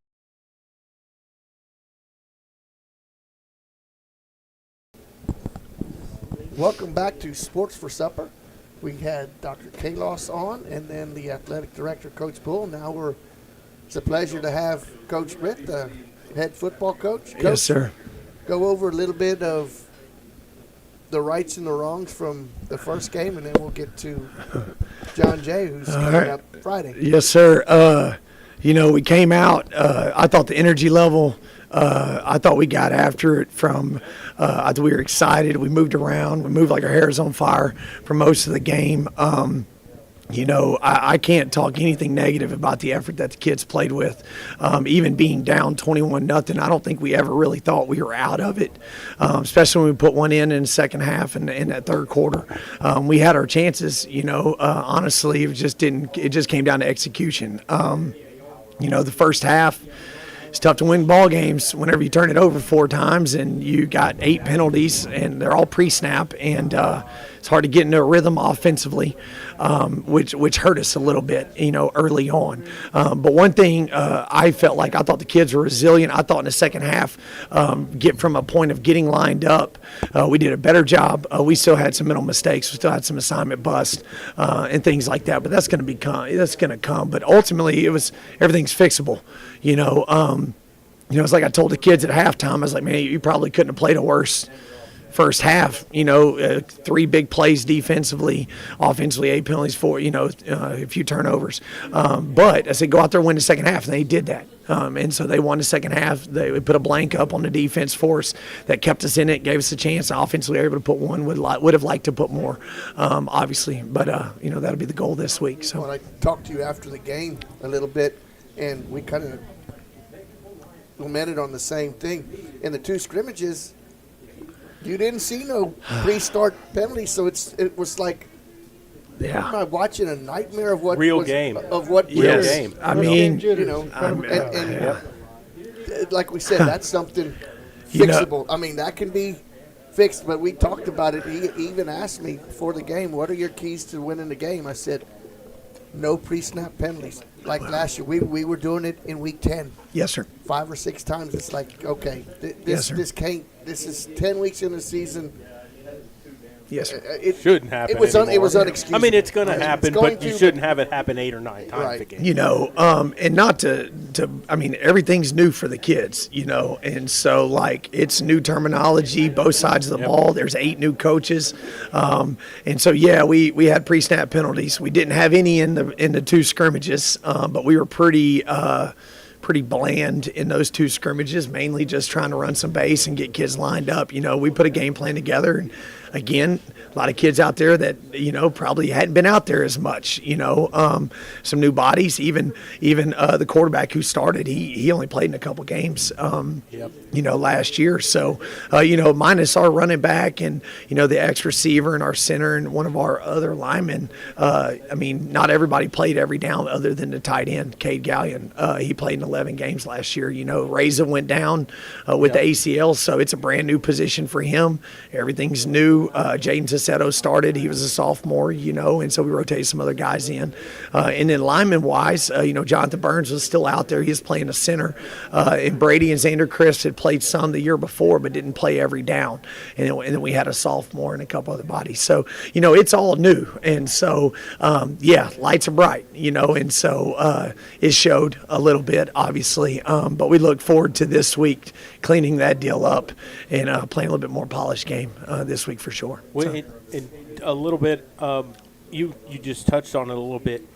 S3: Welcome back to Sports for Supper. We had Dr. Kalos on, and then the athletic director, Coach Bull. Now it's a pleasure to have Coach Britt, the head football coach. Coach,
S9: yes, sir.
S3: Go over a little bit of the rights and the wrongs from the first game, and then we'll get to John Jay, who's coming up Friday.
S9: Yes, sir. We came out. I thought the energy level, I thought we got after it from I thought we were excited. We moved around. We moved like our hair was on fire for most of the game. I can't talk anything negative about the effort that the kids played with. Even being down 21-0, I don't think we ever really thought we were out of it, especially when we put one in the second half and in that third quarter. We had our chances, honestly, it just came down to execution. The first half, it's tough to win ball games whenever you turn it over 4 times and you got 8 penalties and they're all pre-snap, and it's hard to get into a rhythm offensively, which hurt us a little bit, early on. But one thing I thought the kids were resilient. I thought in the second half, get from a point of getting lined up, we did a better job. We still had some mental mistakes. We still had some assignment bust and things like that. But that's going to come. But ultimately, everything's fixable. It's like I told the kids at halftime. I was like, man, you probably couldn't have played a worse first half. 3 big plays defensively, offensively, 8 penalties, 4, a few turnovers. But I said, go out there and win the second half, and they did that. And so they won the second half. They put a blank up on the defense for us that kept us in it, gave us a chance. Offensively, they were able to put one. Would have liked to put more, obviously. But that'll be the goal this week. So
S3: when I talked to you after the game a little bit, and we kind of lamented on the same thing in the 2 scrimmages. You didn't see no pre-start penalties, so it was like,
S9: yeah,
S3: am I watching a nightmare of what
S1: real
S3: was,
S1: game
S3: of what
S1: real
S3: was,
S1: game.
S9: I mean,
S3: like we said, that's something fixable. I mean, that can be fixed. But we talked about it. He even asked me before the game, "What are your keys to winning the game?" I said, "No pre-snap penalties." Like last year, we were doing it in week 10.
S9: Yes, sir.
S3: 5 or 6 times. It's like, okay,
S9: Yes, sir.
S3: this is 10 weeks in the season.
S9: Yes, sir.
S3: It
S1: shouldn't happen.
S3: It was unexcusable.
S1: I mean, it's going to happen, but you shouldn't
S3: have
S1: have it happen 8 or 9 times a game.
S9: And not to everything's new for the kids, and so it's new terminology, both sides of the ball. There's 8 new coaches, and so we had pre-snap penalties. We didn't have any in the 2 scrimmages, but we were pretty bland in those 2 scrimmages, mainly just trying to run some base and get kids lined up. We put a game plan together, and again, a lot of kids out there that probably hadn't been out there as much. Some new bodies. Even the quarterback who started, he only played in a couple games. Last year. So minus our running back and the ex receiver and our center and one of our other linemen. Not everybody played every down other than the tight end, Cade Gallion. He played in 11 games last year. Reza went down with the ACL, so it's a brand new position for him. Everything's new. Jaden Sassetto started. He was a sophomore, and so we rotated some other guys in. And then lineman-wise, Jonathan Burns was still out there. He was playing a center. And Brady and Xander Crisp had played some the year before but didn't play every down. And then we had a sophomore and a couple other bodies. So, it's all new. And so, lights are bright, and so it showed a little bit, obviously. But we look forward to this week cleaning that deal up and playing a little bit more polished game this week for sure.
S1: Well, and a little bit, you just touched on it a little bit.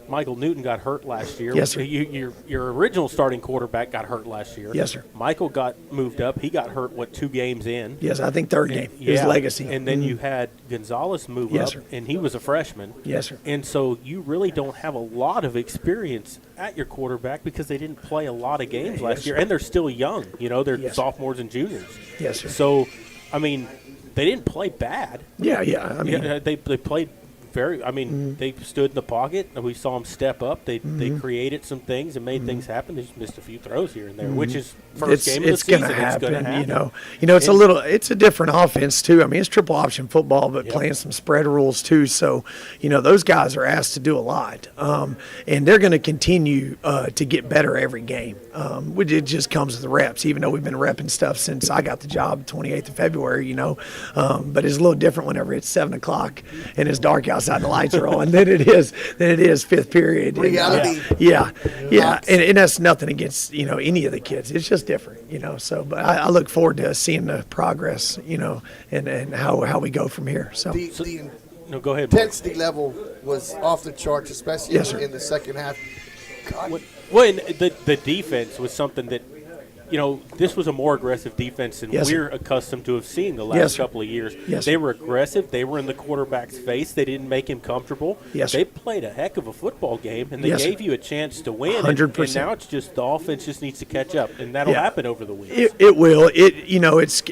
S1: Michael Newton got hurt last year.
S9: Yes, sir.
S1: Your original starting quarterback got hurt last year.
S9: Yes, sir.
S1: Michael got moved up. He got hurt, 2 games in?
S9: Yes, I think third game. His legacy.
S1: And then you had Gonzalez move
S9: Yes,
S1: up,
S9: sir.
S1: and he was a freshman.
S9: Yes, sir.
S1: And so you really don't have a lot of experience at your quarterback because they didn't play a lot of games last year, and they're still young. They're
S9: Yes, sir.
S1: sophomores and juniors.
S9: Yes, sir.
S1: So, I mean, they didn't play bad.
S9: Yeah. I mean,
S1: They played very. I mean, they stood in the pocket, and we saw them step up. They created some things and made things happen. They just missed a few throws here and there, which is first game of the season.
S9: Gonna happen,
S1: It's going to happen.
S9: It's a different offense too. I mean, it's triple option football, but playing some spread rules too. So, those guys are asked to do a lot, and they're going to continue to get better every game. Which it just comes with the reps. Even though we've been repping stuff since I got the job, 28th of February. But it's a little different whenever it's 7:00 and it's dark outside. The lights are on than it is fifth period.
S3: Reality.
S9: Yeah. And that's nothing against any of the kids. It's just different. So, but I look forward to seeing the progress. And how we go from here. So.
S1: No, go ahead. Mark.
S3: Intensity level was off the charts, especially
S9: Yes, sir.
S3: in the second half.
S1: Well, and the defense was something that, this was a more aggressive defense than
S9: Yes, sir.
S1: we're accustomed to have seen the last
S9: Yes, sir.
S1: couple of years.
S9: Yes,
S1: they
S9: sir.
S1: were aggressive. They were in the quarterback's face. They didn't make him comfortable.
S9: Yes,
S1: they
S9: sir.
S1: played a heck of a football game, and they
S9: Yes, sir.
S1: gave you a chance to win.
S9: 100%.
S1: And now it's just the offense just needs to catch up, and that'll
S9: Yeah.
S1: happen over the weeks.
S9: It will. It's.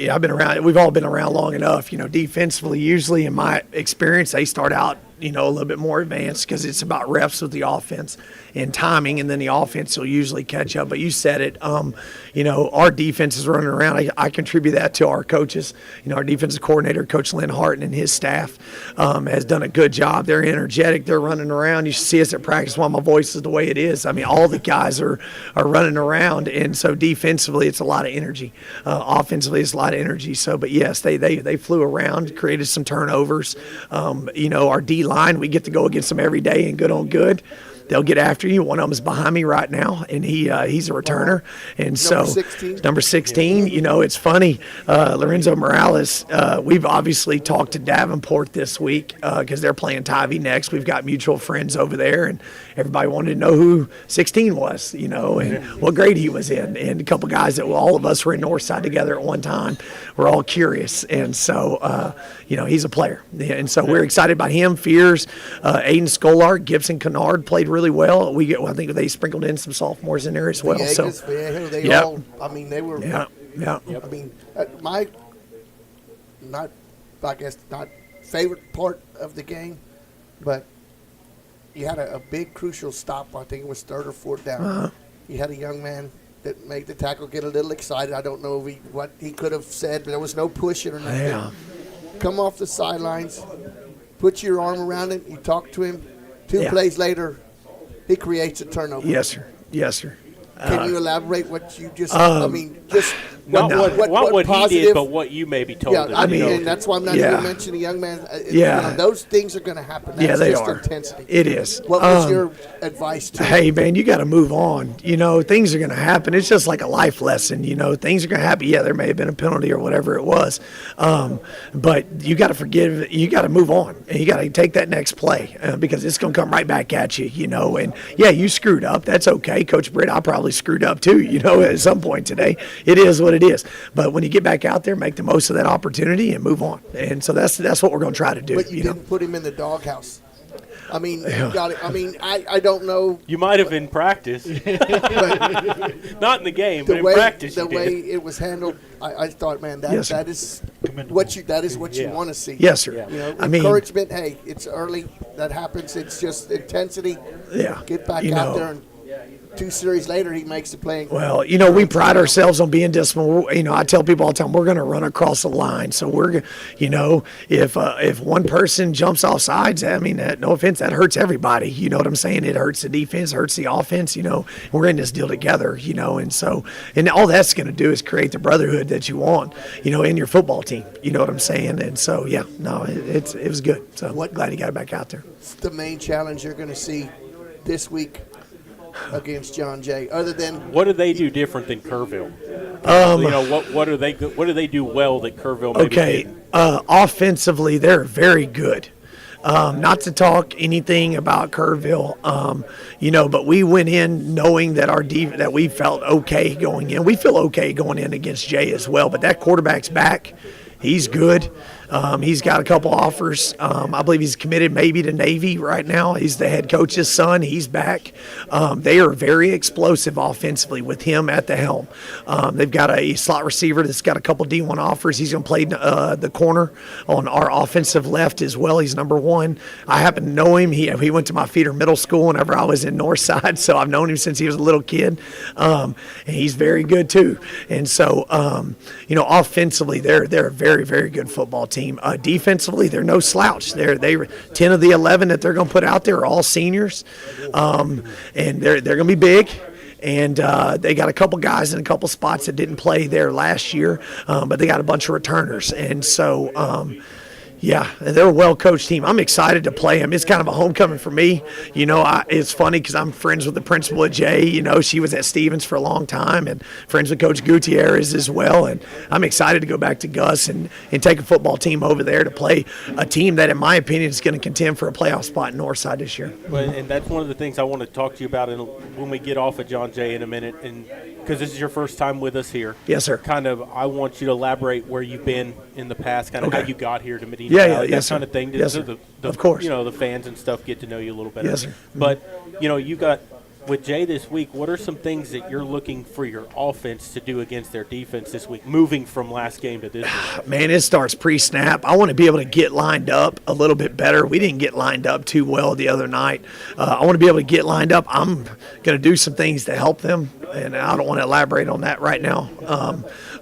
S9: I've been around. We've all been around long enough. Defensively, usually in my experience, they start out a little bit more advanced because it's about reps with the offense and timing, and then the offense will usually catch up. But you said it. Our defense is running around. I contribute that to our coaches. Our defensive coordinator, Coach Lynn Harton, and his staff has done a good job. They're energetic. They're running around. You should see us at practice while my voice is the way it is. I mean, all the guys are running around, and so defensively, it's a lot of energy. Offensively, it's a lot of energy. So, but yes, they flew around, created some turnovers. Our D line, we get to go against them every day and good on good. They'll get after you. One of them is behind me right now, and he's a returner. And so,
S3: 16.
S9: number 16, it's funny. Lorenzo Morales, we've obviously talked to Davenport this week because they're playing Tybee next. We've got mutual friends over there, and everybody wanted to know who 16 was, and what grade he was in. And a couple guys that all of us were in Northside together at one time. We're all curious. And so, he's a player. And so we're excited about him. Fears, Aiden Skolart, Gibson Kennard played really well. I think they sprinkled in some sophomores in there as well.
S3: They were.
S9: Yeah.
S3: I mean, not favorite part of the game, but you had a big crucial stop. I think it was third or fourth down. You had a young man that made the tackle get a little excited. I don't know what he could have said, but there was no pushing or nothing.
S9: Yeah.
S3: Come off the sidelines, put your arm around him, you talk to him. Two plays later, he creates a turnover.
S9: Yes, sir.
S3: Can you elaborate what you just?
S1: Not what he
S3: positive,
S1: did, but what you maybe told him.
S3: And that's why I'm not going to mention a young man. Those things are going to happen. That's
S9: they
S3: just
S9: are.
S3: intensity.
S9: It is.
S3: What was your advice to him?
S9: Hey, man, you got to move on. Things are going to happen. It's just like a life lesson. Things are going to happen. Yeah, there may have been a penalty or whatever it was, but you got to forgive. You got to move on, and you got to take that next play because it's going to come right back at you. And yeah, you screwed up. That's okay, Coach Britt. I probably screwed up too. At some point today, it is what it is. But when you get back out there, make the most of that opportunity and move on. And so that's what we're going to try to do.
S3: But you didn't put him in the doghouse. I mean, you got it. I mean, I don't know.
S1: You might have in practice, not in the game, but in practice.
S3: The way it was handled, I thought, man, that is what you want to see.
S9: Yes, sir.
S3: Encouragement. Hey, it's early. That happens. It's just intensity.
S9: Yeah.
S3: Get back out there and. 2 series later, he makes the play.
S9: Well, we pride ourselves on being disciplined. I tell people all the time, we're going to run across the line. So we're, if one person jumps off sides, I mean, no offense, that hurts everybody. You know what I'm saying? It hurts the defense, hurts the offense. We're in this deal together. And so, and all that's going to do is create the brotherhood that you want, in your football team. You know what I'm saying? And so, yeah, no, it was good. So glad he got it back out there.
S3: What's the main challenge you're going to see this week against John Jay, other than
S1: what do they do different than Kerrville? What do they do well that Kerrville maybe didn't?
S9: Offensively, they're very good. Not to talk anything about Kerrville, but we went in knowing that that we felt okay going in. We feel okay going in against Jay as well, but that quarterback's back. He's good. He's got a couple offers. I believe he's committed maybe to Navy right now. He's the head coach's son. He's back. They are very explosive offensively with him at the helm. They've got a slot receiver that's got a couple D1 offers. He's going to play the corner on our offensive left as well. He's number one. I happen to know him. He went to my feeder middle school whenever I was in Northside, so I've known him since he was a little kid. And he's very good too. And so, offensively, they're a very, very good football team. Defensively, they're no slouch. They 10 of the 11 that they're going to put out there are all seniors, and they're going to be big. And they got a couple guys in a couple spots that didn't play there last year, but they got a bunch of returners. And so, they're a well-coached team. I'm excited to play them. It's kind of a homecoming for me. It's funny because I'm friends with the principal at Jay. She was at Stevens for a long time and friends with Coach Gutierrez as well. And I'm excited to go back to Gus and take a football team over there to play a team that, in my opinion, is going to contend for a playoff spot in Northside this year.
S1: Well, and that's one of the things I want to talk to you about when we get off of John Jay in a minute, and because this is your first time with us here.
S9: Yes, sir.
S1: I want you to elaborate where you've been in the past, how you got here to Medina.
S9: Yes,
S1: that kind of thing.
S9: Yes,
S1: so
S9: sir.
S1: The
S9: of course.
S1: The fans and stuff get to know you a little better.
S9: Yes, sir.
S1: But, you got with Jay this week, what are some things that you're looking for your offense to do against their defense this week, moving from last game to this week?
S9: Man, it starts pre-snap. I want to be able to get lined up a little bit better. We didn't get lined up too well the other night. I want to be able to get lined up. I'm going to do some things to help them, and I don't want to elaborate on that right now.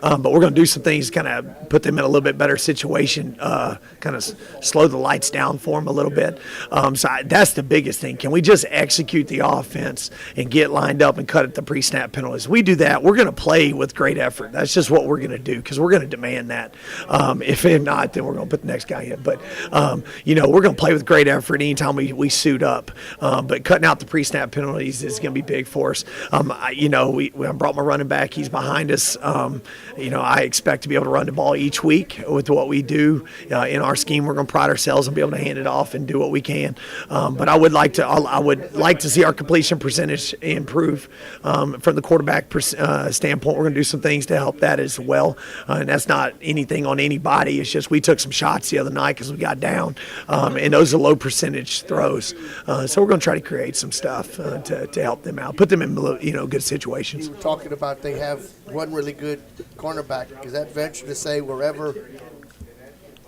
S9: But we're going to do some things, kind of put them in a little bit better situation, kind of slow the lights down for them a little bit. That's the biggest thing. Can we just execute the offense and get lined up and cut at the pre-snap penalties? We do that, we're going to play with great effort. That's just what we're going to do because we're going to demand that. If not, then we're going to put the next guy in. But, we're going to play with great effort anytime we suit up. But cutting out the pre-snap penalties is going to be big for us. I brought my running back. He's behind us. I expect to be able to run the ball each week with what we do in our scheme. We're going to pride ourselves and be able to hand it off and do what we can. But I would like to see our completion percentage improve from the quarterback standpoint. We're going to do some things to help that as well. And that's not anything on anybody. It's just we took some shots the other night because we got down, and those are low percentage throws. So we're going to try to create some stuff to help them out, put them in good situations.
S3: You were talking about they have one really good cornerback. Is that venture to say wherever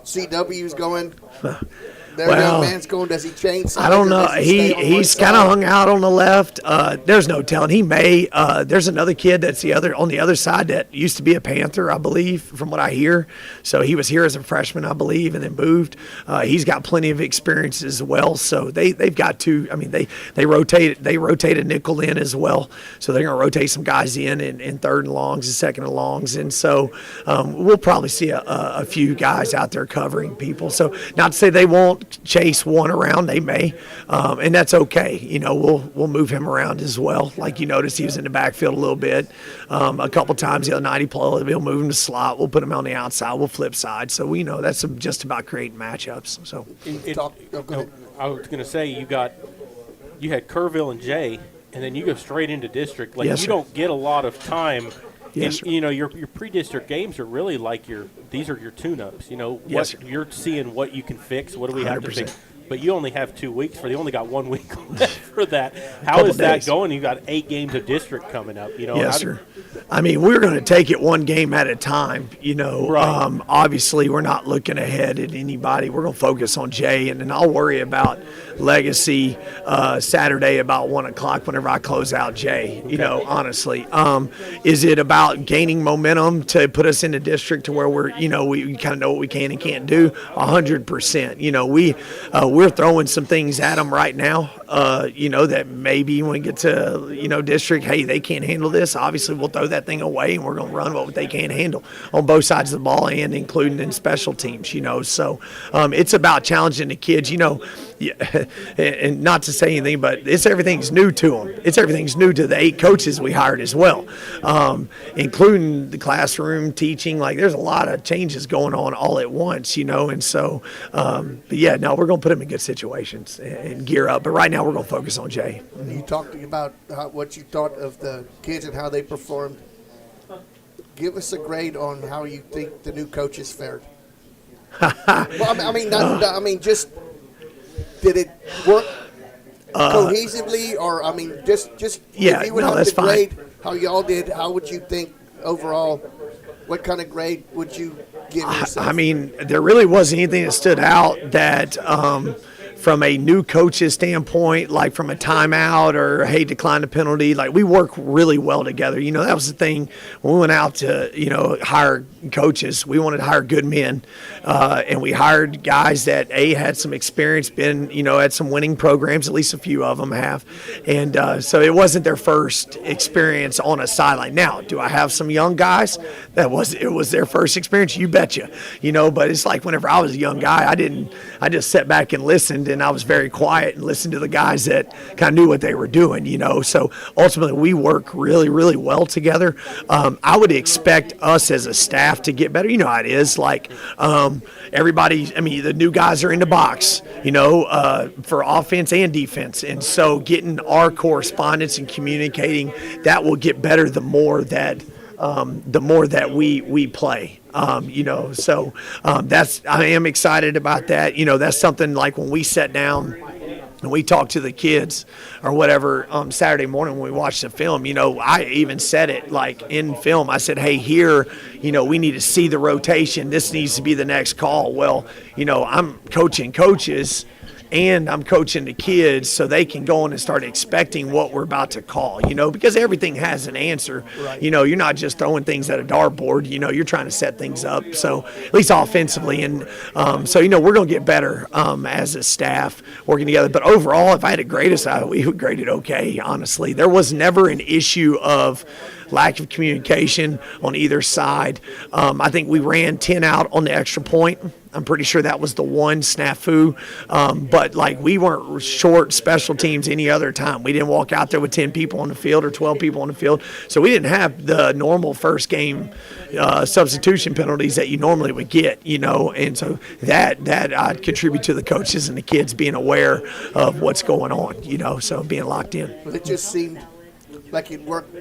S3: CW's going, their young man's going, does he change?
S9: I don't know. He's kind of hung out on the left. There's no telling. He may. There's another kid that's on the other side that used to be a Panther, I believe, from what I hear. So he was here as a freshman, I believe, and then moved. He's got plenty of experience as well. So they've got two. I mean, they rotate a nickel in as well. So they're going to rotate some guys in third and longs and second and longs. And so we'll probably see a few guys out there covering people. So not to say they won't chase one around, they may, and that's okay. We'll move him around as well. Like you noticed, he was in the backfield a little bit, a couple times the other night. We'll move him to slot. We'll put him on the outside. We'll flip side. So we know that's just about creating matchups. So
S1: I was going to say you had Kerrville and Jay, and then you go straight into district. Like
S9: yes,
S1: you
S9: sir.
S1: don't get a lot of time.
S9: Yes,
S1: and, your pre-district games are really like these are your tune-ups.
S9: Yes,
S1: you're seeing what you can fix. What do we have to
S9: 100%.
S1: fix? But you only have 2 weeks they only got 1 week left for that. How is that going? You got 8 games of district coming up.
S9: Yes, sir. I mean, we're going to take it one game at a time.
S1: Right.
S9: Obviously, we're not looking ahead at anybody. We're going to focus on Jay, and then I'll worry about Legacy Saturday about 1 o'clock whenever I close out Jay.
S1: Okay.
S9: Honestly, is it about gaining momentum to put us in the district to where we kind of know what we can and can't do? 100%. We're throwing some things at them right now. That maybe when we get to district, hey, they can't handle this. Obviously, we'll throw that thing away and we're going to run what they can't handle on both sides of the ball and including in special teams. So it's about challenging the kids. And not to say anything, but everything's new to them. Everything's new to the 8 coaches we hired as well, including the classroom teaching. There's a lot of changes going on all at once, And so, we're going to put them in good situations and gear up. But right now we're going to focus on Jay.
S3: You talked about what you thought of the kids and how they performed. Give us a grade on how you think the new coaches fared. Well, just did it work cohesively, or just
S9: yeah,
S3: if you would
S9: no,
S3: have
S9: that's
S3: to
S9: fine.
S3: grade how y'all did, how would you think overall? What kind of grade would you give yourself?
S9: There really wasn't anything that stood out that from a new coach's standpoint, like from a timeout or, hey, decline the penalty, like we work really well together. That was the thing when we went out to, hire coaches. We wanted to hire good men, and we hired guys that, A, had some experience, been, at some winning programs, at least a few of them have. And so it wasn't their first experience on a sideline. Now, do I have some young guys it was their first experience? You betcha. But it's like whenever I was a young guy, I just sat back and listened, and I was very quiet and listened to the guys that kind of knew what they were doing, So ultimately we work really, really well together. I would expect us as a staff to get better. You know how it is. Like everybody, the new guys are in the box, for offense and defense. And so getting our correspondence and communicating, that will get better the more that we play. So I am excited about that. That's something like when we sat down and we talked to the kids or whatever Saturday morning when we watched the film, I even said it like in film. I said, hey, here, we need to see the rotation. This needs to be the next call. Well, I'm coaching coaches and I'm coaching the kids so they can go in and start expecting what we're about to call, because everything has an answer. Right. You're not just throwing things at a dartboard, you're trying to set things up. So at least offensively. And so, we're going to get better as a staff working together. But overall, if I had to grade us out, we would grade it okay, honestly. There was never an issue of lack of communication on either side. I think we ran 10 out on the extra point. I'm pretty sure that was the one snafu. But we weren't short special teams any other time. We didn't walk out there with 10 people on the field or 12 people on the field. So we didn't have the normal first game substitution penalties that you normally would get, And so that I'd contribute to the coaches and the kids being aware of what's going on, so being locked in.
S3: Well, it just seemed like it worked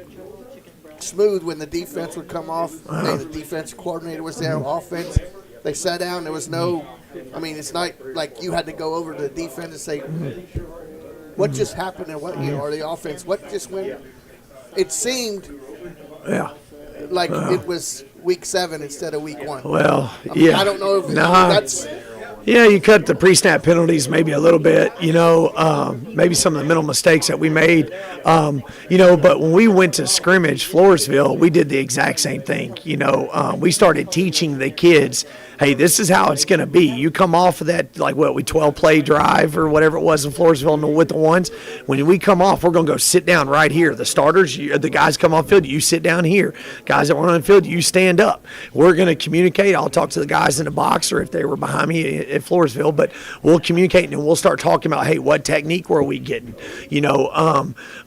S3: smooth when the defense would come off. The defense coordinator was there, offense. They sat down. There was no, it's not like you had to go over to the defense and say, what just happened and what, or the offense, what just went. It seemed like it was week 7 instead of week 1.
S9: Well,
S3: I don't know if that's.
S9: Yeah, you cut the pre-snap penalties maybe a little bit, maybe some of the mental mistakes that we made, but when we went to scrimmage, Floresville, we did the exact same thing. We started teaching the kids, hey, this is how it's going to be. You come off of that, 12-play drive or whatever it was in Floresville with the ones. When we come off, we're going to go sit down right here. The starters, the guys come off field, you sit down here. Guys that weren't on the field, you stand up. We're going to communicate. I'll talk to the guys in the box or if they were behind me at Floresville, but we'll communicate and we'll start talking about, hey, what technique were we getting?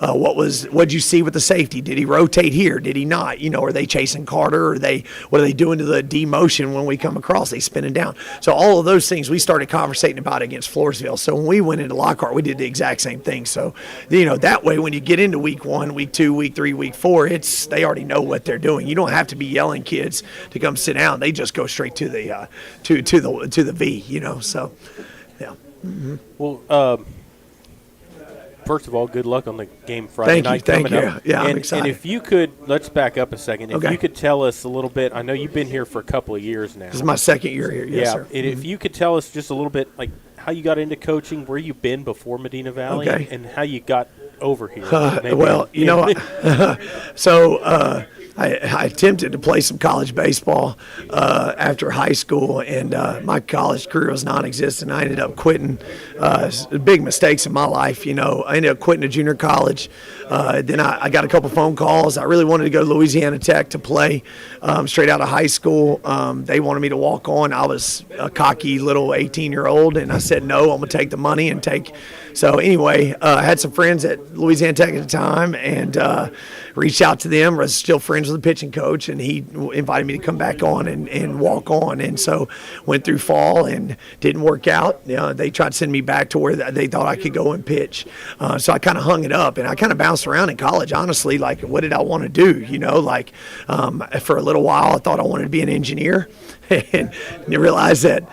S9: What'd you see with the safety? Did he rotate here? Did he not? Are they chasing Carter? What are they doing to the D-motion when we come across? They spinning down. So all of those things we started conversating about against Floresville. So when we went into Lockhart, we did the exact same thing. So, that way when you get into week 1, week 2, week 3, week 4, they already know what they're doing. You don't have to be yelling kids to come sit down. They just go straight to the to the V, So, yeah. Mm-hmm.
S1: Well, first of all, good luck on the game Friday night coming up.
S9: Yeah, I'm excited.
S1: And if you could, let's back up a second. If
S9: Okay.
S1: you could tell us a little bit, I know you've been here for a couple of years now.
S9: This is my second year here. Yes, sir.
S1: And if you could tell us just a little bit, how you got into coaching, where you've been before Medina Valley,
S9: Okay.
S1: and how you got over here.
S9: I attempted to play some college baseball after high school, and my college career was non-existent. I ended up quitting. Big mistakes in my life, I ended up quitting a junior college. Then I got a couple phone calls. I really wanted to go to Louisiana Tech to play straight out of high school. They wanted me to walk on. I was a cocky little 18-year-old, and I said, no, I'm going to take the money and take. So anyway, I had some friends at Louisiana Tech at the time and reached out to them. I was still friends James was the pitching coach, and he invited me to come back on and walk on. And so went through fall and didn't work out. You know, they tried to send me back to where they thought I could go and pitch. So I kind of hung it up, and I kind of bounced around in college, honestly. Like, what did I want to do? You know, like for a little while, I thought I wanted to be an engineer. And you realize that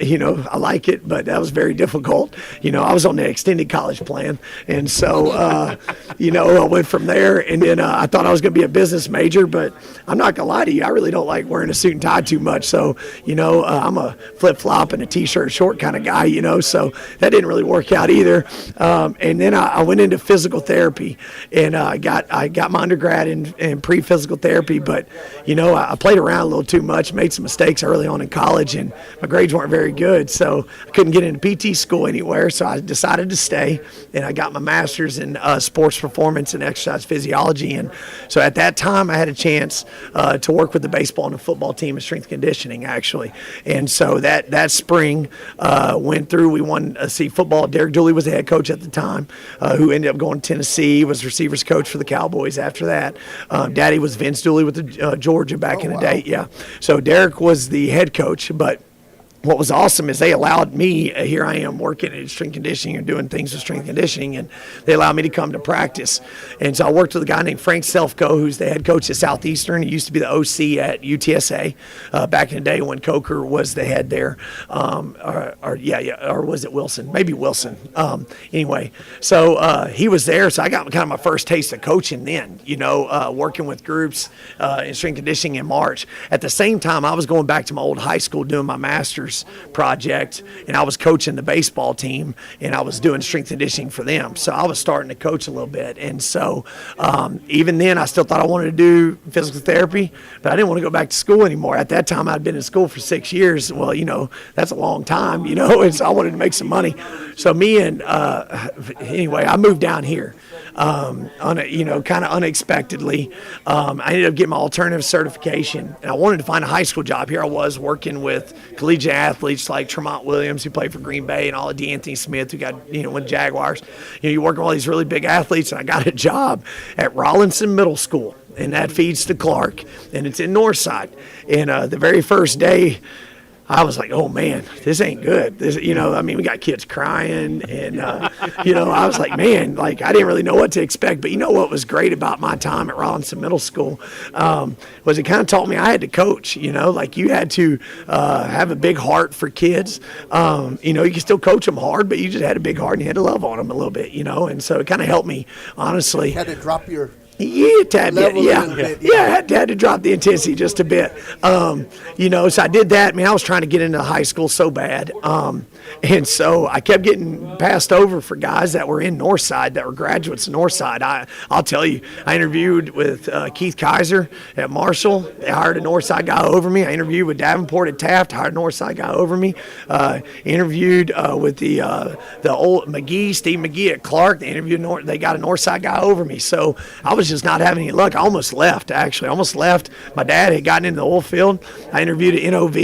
S9: you know, I like it, but that was very difficult. You know, I was on the extended college plan, and so you know, I went from there. And then I thought I was going to be a business major, but I'm not gonna lie to you, I really don't like wearing a suit and tie too much. So you know, I'm a flip flop and a t-shirt short kind of guy. You know, so that didn't really work out either. And then I went into physical therapy, and I got my undergrad in pre-physical therapy. But you know, I played around a little too much, made some mistakes early on in college, and my grades weren't very good, so I couldn't get into PT school anywhere. So I decided to stay, and I got my master's in sports performance and exercise physiology. And so at that time, I had a chance to work with the baseball and the football team in strength conditioning, actually. And so that spring went through. We won football. Derek Dooley was the head coach at the time, who ended up going to Tennessee, was receivers coach for the Cowboys after that. Daddy was Vince Dooley with the Georgia back in the day. Yeah. So Derek was the head coach, but what was awesome is they allowed me, here I am working in strength conditioning and doing things with strength conditioning, and they allowed me to come to practice. And so I worked with a guy named Frank Selfco, who's the head coach at Southeastern. He used to be the OC at UTSA back in the day when Coker was the head there. Or was it Wilson? Maybe Wilson. Anyway, so he was there, so I got kind of my first taste of coaching then, you know, working with groups in strength conditioning in March. At the same time, I was going back to my old high school doing my master's project, and I was coaching the baseball team, and I was doing strength conditioning for them. So I was starting to coach a little bit. And so even then, I still thought I wanted to do physical therapy, but I didn't want to go back to school anymore. At that time, I'd been in school for 6 years. Well, you know, that's a long time, you know, and so I wanted to make some money. So anyway, I moved down here. Kind of unexpectedly. I ended up getting my alternative certification, and I wanted to find a high school job. Here I was working with collegiate athletes like Tremont Williams, who played for Green Bay, and all of D'Anthony Smith, who got, you know, with Jaguars. You know, you work with all these really big athletes, and I got a job at Rollinson Middle School, and that feeds to Clark, and it's in Northside. And the very first day, I was like, oh man, this ain't good. This, you know, I mean, we got kids crying, and you know, I was like, man, like I didn't really know what to expect. But you know what was great about my time at Rollinson Middle School was it kind of taught me I had to coach. You know, like you had to have a big heart for kids. You know, you can still coach them hard, but you just had a big heart and you had to love on them a little bit. You know, and so it kind of helped me, honestly.
S3: You had to drop your
S9: tad bit, I had to drop the intensity just a bit. You know, so I did that. I mean, I was trying to get into high school so bad. And so I kept getting passed over for guys that were in Northside, that were graduates of Northside. I'll tell you, I interviewed with Keith Kaiser at Marshall. They hired a Northside guy over me. I interviewed with Davenport at Taft, hired a Northside guy over me. Interviewed with the old Steve McGee at Clark. They got a Northside guy over me. So I was just not having any luck. I almost left, actually. My dad had gotten into the oil field. I interviewed at NOV,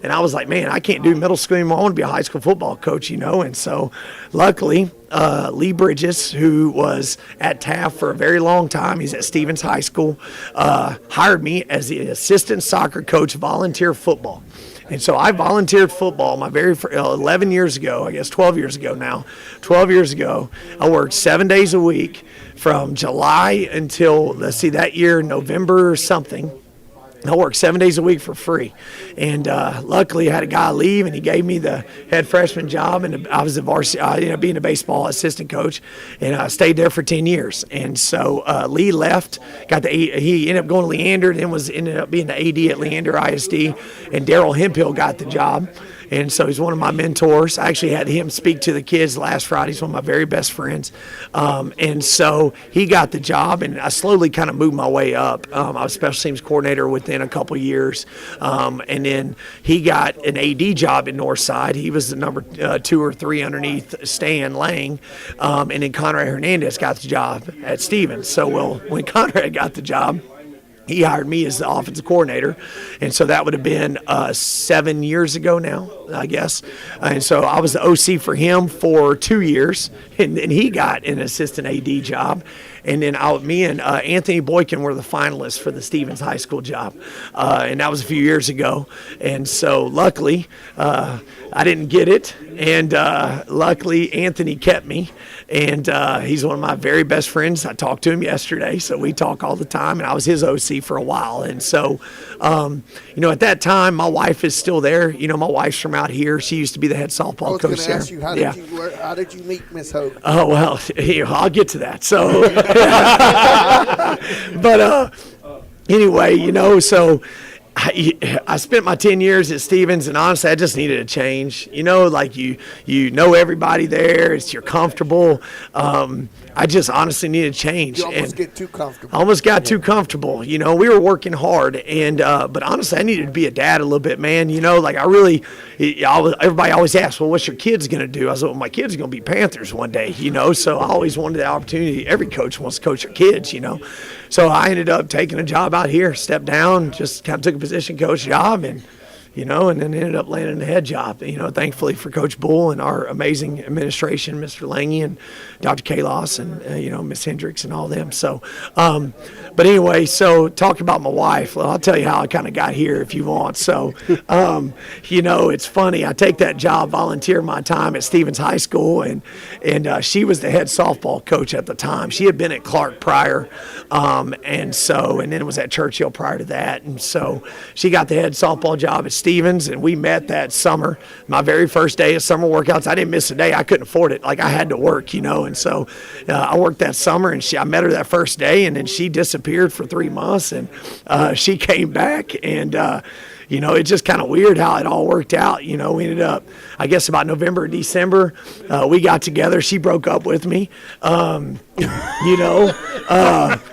S9: and I was like, man, I can't do middle school anymore. I want to be a high school football coach, you know. And so luckily, Lee Bridges, who was at Taft for a very long time, he's at Stevens High School, hired me as the assistant soccer coach, volunteer football. And so I volunteered football my very 11 years ago, I guess 12 years ago now. 12 years ago, I worked 7 days a week from July until, that year, November or something. I worked 7 days a week for free. And luckily I had a guy leave, and he gave me the head freshman job, and I was I ended up being a baseball assistant coach, and I stayed there for 10 years. And so Lee left, he ended up going to Leander, and then ended up being the AD at Leander ISD, and Daryl Hempill got the job. And so he's one of my mentors. I actually had him speak to the kids last Friday. He's one of my very best friends. And so he got the job, and I slowly kind of moved my way up. I was special teams coordinator within a couple years. And then he got an AD job in Northside. He was the number 2 or 3 underneath Stan Lang. And then Conrad Hernandez got the job at Stevens. So, when Conrad got the job, he hired me as the offensive coordinator, and so that would have been 7 years ago now, I guess. And so I was the OC for him for 2 years, and then he got an assistant AD job. And then me and Anthony Boykin were the finalists for the Stevens High School job, and that was a few years ago. And so luckily, I didn't get it, and luckily Anthony kept me. And he's one of my very best friends. I talked to him yesterday, so we talk all the time, and I was his OC for a while. And so, at that time, my wife is still there. My wife's from out here. She used to be the head softball coach there.
S3: I was going to ask you, how did you meet Miss Hogue?
S9: Oh, well, I'll get to that. So, but anyway, so I spent my 10 years at Stevens, and honestly, I just needed a change. You know everybody there. You're comfortable. I just honestly needed a change.
S3: You almost get too comfortable.
S9: I almost got too comfortable. We were working hard, and but honestly, I needed to be a dad a little bit, man. Everybody always asks, well, what's your kids going to do? I was like, well, my kids are going to be Panthers one day, So I always wanted the opportunity. Every coach wants to coach their kids, So I ended up taking a job out here, stepped down, just kind of took a position coach job, and and then ended up landing a head job, thankfully for Coach Bull and our amazing administration, Mr. Lange and Dr. Kalos and, Miss Hendricks and all them. So, but anyway, so talk about my wife. Well, I'll tell you how I kind of got here if you want. So, it's funny. I take that job, volunteer my time at Stevens High School, and she was the head softball coach at the time. She had been at Clark prior, and then was at Churchill prior to that. And so she got the head softball job at Stevens, and we met that summer. My very first day of summer workouts, I didn't miss a day. I couldn't afford it. Like, I had to work, And so I worked that summer, and I met her that first day, and then she disappeared for 3 months, and she came back, and it's just kind of weird how it all worked out. We ended up, I guess, about November or December, we got together. She broke up with me,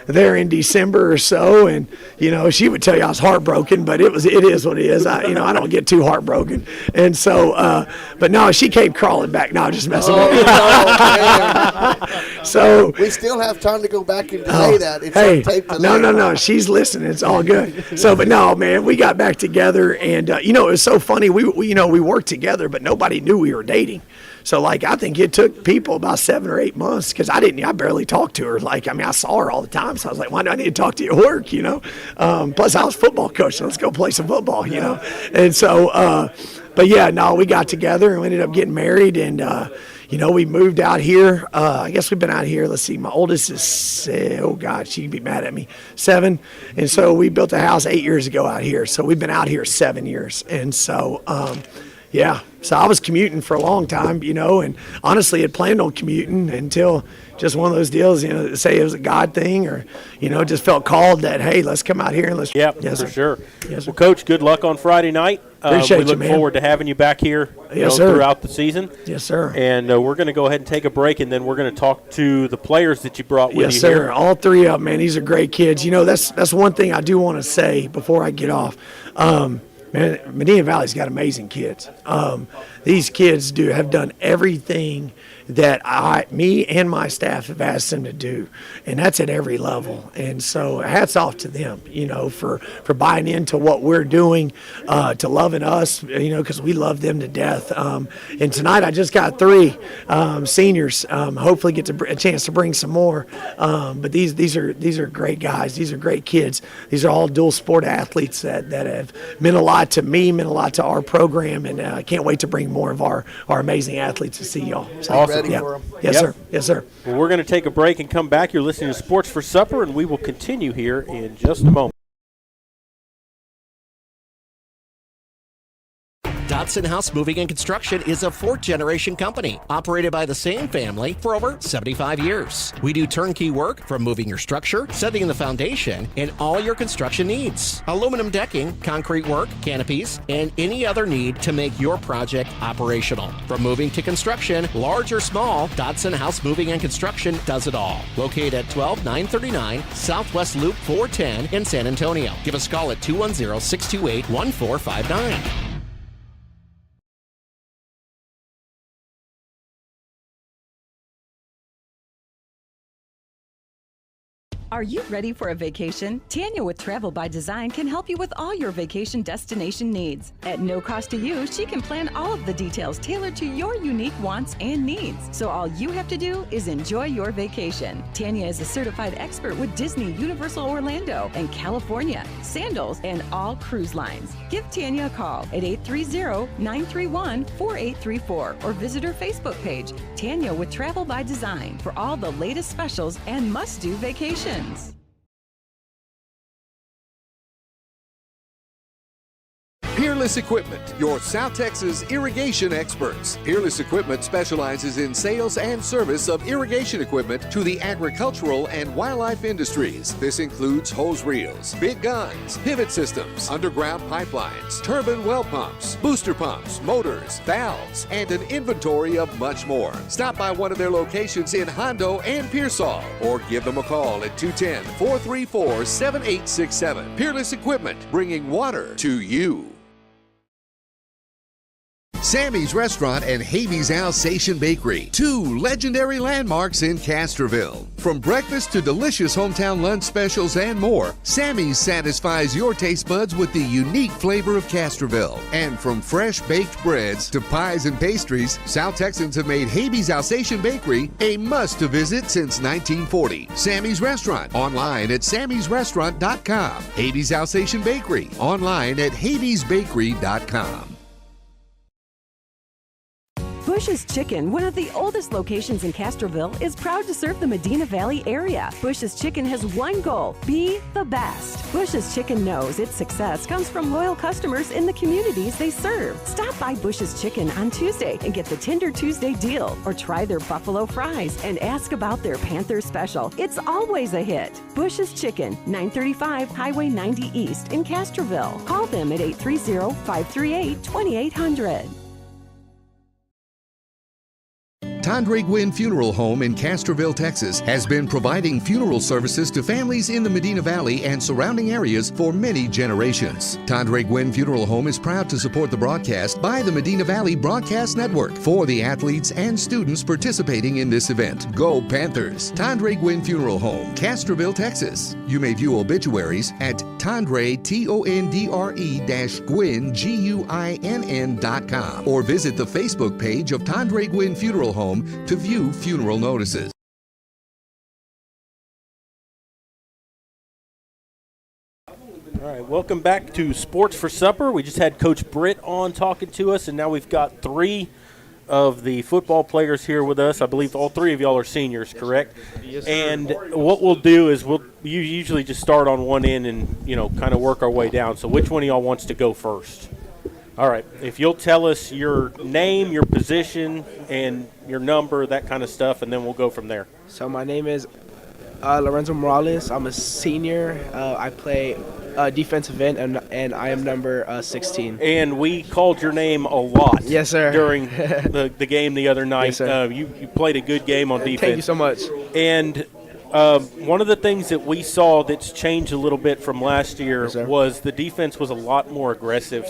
S9: there in December or so. And, she would tell you I was heartbroken, but it is what it is. I don't get too heartbroken. And so, but no, she came crawling back. No, just messing with you. So
S3: we still have time to go back and delay that. It's on tape to
S9: no. She's listening. It's all good. So, but no, man, we got back together, and it was so funny. We worked together, but nobody knew we were dating. So, I think it took people about 7 or 8 months, because I barely talked to her. I saw her all the time. So I was like, why do I need to talk to you at work, Plus, I was football coach, so let's go play some football, And so, but yeah, no, we got together and we ended up getting married, and, we moved out here. I guess we've been out here. Let's see. My oldest is, oh, God, she'd be mad at me, 7. And so we built a house 8 years ago out here. So we've been out here 7 years. And so, yeah. So I was commuting for a long time, and honestly had planned on commuting until just one of those deals, say it was a God thing, or, just felt called that, hey, let's come out here and let's.
S1: Yep,
S9: yes,
S1: for
S9: sir.
S1: Sure.
S9: Yes, sir.
S1: Well, Coach, good luck on Friday night.
S9: Appreciate
S1: we look
S9: man.
S1: forward to having you back here
S9: yes, sir.
S1: Throughout the season.
S9: Yes, sir.
S1: And we're going to go ahead and take a break, and then we're going to talk to the players that you brought with
S9: yes,
S1: you
S9: sir.
S1: here.
S9: All 3 of them, man. These are great kids. That's one thing I do want to say before I get off. Man, Medina Valley's got amazing kids. These kids have done everything that me and my staff have asked them to do, and that's at every level. And so hats off to them, for buying into what we're doing, to loving us, because we love them to death. And tonight I just got 3 seniors. Hopefully get a chance to bring some more. But these are great guys. These are great kids. These are all dual sport athletes that have meant a lot to me, meant a lot to our program, and I can't wait to bring more of our amazing athletes to see y'all. So,
S1: awesome.
S3: Ready for 'em.
S9: Yes, sir. Yes, sir.
S1: Well, we're going to take a break and come back. You're listening to Sports for Supper, and we will continue here in just a moment.
S5: Dodson House Moving and Construction is a 4th-generation company operated by the same family for over 75 years. We do turnkey work from moving your structure, setting the foundation, and all your construction needs. Aluminum decking, concrete work, canopies, and any other need to make your project operational. From moving to construction, large or small, Dodson House Moving and Construction does it all. Located at 12939 Southwest Loop 410 in San Antonio. Give us a call at 210-628-1459.
S6: Are you ready for a vacation? Tanya with Travel by Design can help you with all your vacation destination needs. At no cost to you, she can plan all of the details tailored to your unique wants and needs. So all you have to do is enjoy your vacation. Tanya is a certified expert with Disney, Universal Orlando, and California, Sandals, and all cruise lines. Give Tanya a call at 830-931-4834 or visit her Facebook page, Tanya with Travel by Design, for all the latest specials and must-do vacations.
S7: Peerless Equipment, your South Texas irrigation experts. Peerless Equipment specializes in sales and service of irrigation equipment to the agricultural and wildlife industries. This includes hose reels, big guns, pivot systems, underground pipelines, turbine well pumps, booster pumps, motors, valves, and an inventory of much more. Stop by one of their locations in Hondo and Pearsall or give them a call at 210-434-7867. Peerless Equipment, bringing water to you. Sammy's Restaurant and Habeas Alsatian Bakery, two legendary landmarks in Castroville. From breakfast to delicious hometown lunch specials and more, Sammy's satisfies your taste buds with the unique flavor of Castroville. And from fresh baked breads to pies and pastries, South Texans have made Habeas Alsatian Bakery a must-to-visit since 1940. Sammy's Restaurant, online at sammysrestaurant.com. Habeas Alsatian Bakery, online at habeasbakery.com.
S6: Bush's Chicken, one of the oldest locations in Castroville, is proud to serve the Medina Valley area. Bush's Chicken has one goal: be the best. Bush's Chicken knows its success comes from loyal customers in the communities they serve. Stop by Bush's Chicken on Tuesday and get the Tender Tuesday deal, or try their buffalo fries and ask about their Panther special. It's always a hit. Bush's Chicken, 935 Highway 90 East in Castroville. Call them at 830-538-2800.
S7: Tandre Gwynn Funeral Home in Castroville, Texas, has been providing funeral services to families in the Medina Valley and surrounding areas for many generations. Tandre Gwynn Funeral Home is proud to support the broadcast by the Medina Valley Broadcast Network for the athletes and students participating in this event. Go Panthers! Tandre Gwynn Funeral Home, Castroville, Texas. You may view obituaries at Tandre, Tondre-Gwynn, Guinn.com, or visit the Facebook page of Tandre Gwynn Funeral Home to view funeral notices.
S1: All right, welcome back to Sports for Supper. We just had Coach Britt on talking to us, and now we've got three of the football players here with us. I believe all three of y'all are seniors, correct?
S10: Yes, sir.
S1: And what we'll do is you usually just start on one end and, kind of work our way down. So which one of y'all wants to go first? All right, if you'll tell us your name, your position, and your number, that kind of stuff, and then we'll go from there.
S10: So my name is Lorenzo Morales. I'm a senior. I play defensive end, and I am number 16.
S1: And we called your name a lot.
S10: Yes, sir.
S1: During the game the other night.
S10: Yes, sir.
S1: You played a good game on defense.
S10: Thank you so much.
S1: And one of the things that we saw that's changed a little bit from last year was the defense was a lot more aggressive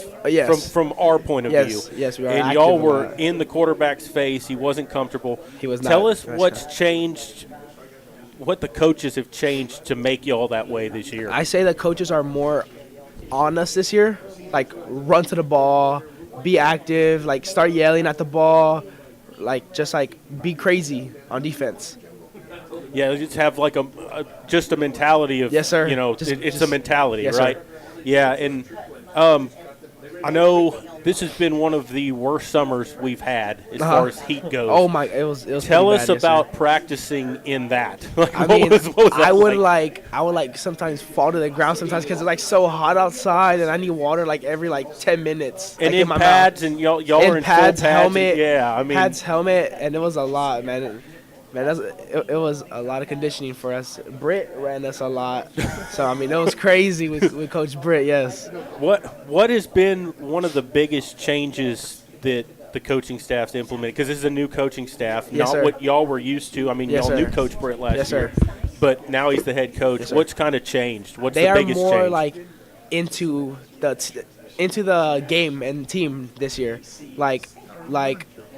S1: from our point of view.
S10: Yes, we are.
S1: And y'all were in the quarterback's face. He wasn't comfortable.
S10: He was not.
S1: Tell us what's changed, what the coaches have changed to make y'all that way this year.
S10: I say the coaches are more on us this year. Like, run to the ball, be active, like start yelling at the ball, just be crazy on defense.
S1: Yeah, just have like a mentality of,
S10: yes, sir.
S1: It's a mentality,
S10: yes,
S1: right?
S10: Sir.
S1: Yeah, and I know this has been one of the worst summers we've had as far as heat goes.
S10: Oh my, it was.
S1: Tell us
S10: bad,
S1: about
S10: yes,
S1: practicing in that.
S10: I would sometimes fall to the ground sometimes because it's so hot outside and I need water every 10 minutes.
S1: And in pads, and y'all are in
S10: pads,
S1: full pads,
S10: helmet,
S1: pads,
S10: helmet, and it was a lot, man. It was a lot of conditioning for us. Britt ran us a lot. So, it was crazy with Coach Britt, yes.
S1: What has been one of the biggest changes that the coaching staff's implemented? Because this is a new coaching staff,
S10: yes,
S1: not
S10: sir.
S1: what y'all were used to.
S10: Yes,
S1: y'all
S10: sir.
S1: knew Coach Britt last
S10: year.
S1: But now he's the head coach.
S10: Yes,
S1: what's kind of changed? What's
S10: they
S1: the biggest change?
S10: They are more into the game and team this year.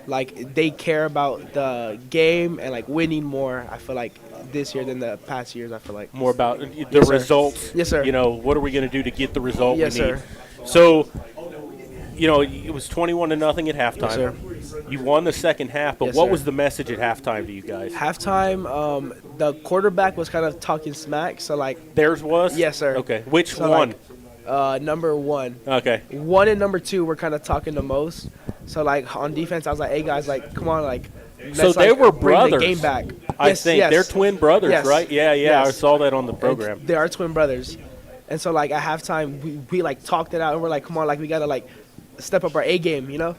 S10: like they care about the game and like winning more. I feel like this year than the past years. I feel like
S1: More about the
S10: Yes, sir.
S1: results.
S10: Yes, sir.
S1: You know, what are we going to do to get the result
S10: Yes,
S1: we need?
S10: sir.
S1: So, you know, it was 21-0 at halftime.
S10: Yes, sir.
S1: You won the second half, but
S10: Yes,
S1: what
S10: sir.
S1: was the message at halftime to you guys?
S10: Halftime, the quarterback was kind of talking smack. So like
S1: Theirs was?
S10: Yes, sir.
S1: Okay. Which
S10: So,
S1: one?
S10: number one.
S1: Okay.
S10: 1 and number 2 were kind of talking the most. So like on defense, I was like, "Hey guys, like come on, like."
S1: So
S10: let's,
S1: they
S10: like,
S1: were
S10: bring
S1: brothers.
S10: the game back.
S1: I
S10: Yes,
S1: think
S10: yes.
S1: they're twin brothers,
S10: Yes.
S1: right? Yeah, yeah. I
S10: Yes.
S1: saw that on the
S10: And
S1: program.
S10: they are twin brothers, and so like at halftime, we like talked it out, and we're like, "Come on, like we gotta like step up our A game," you know?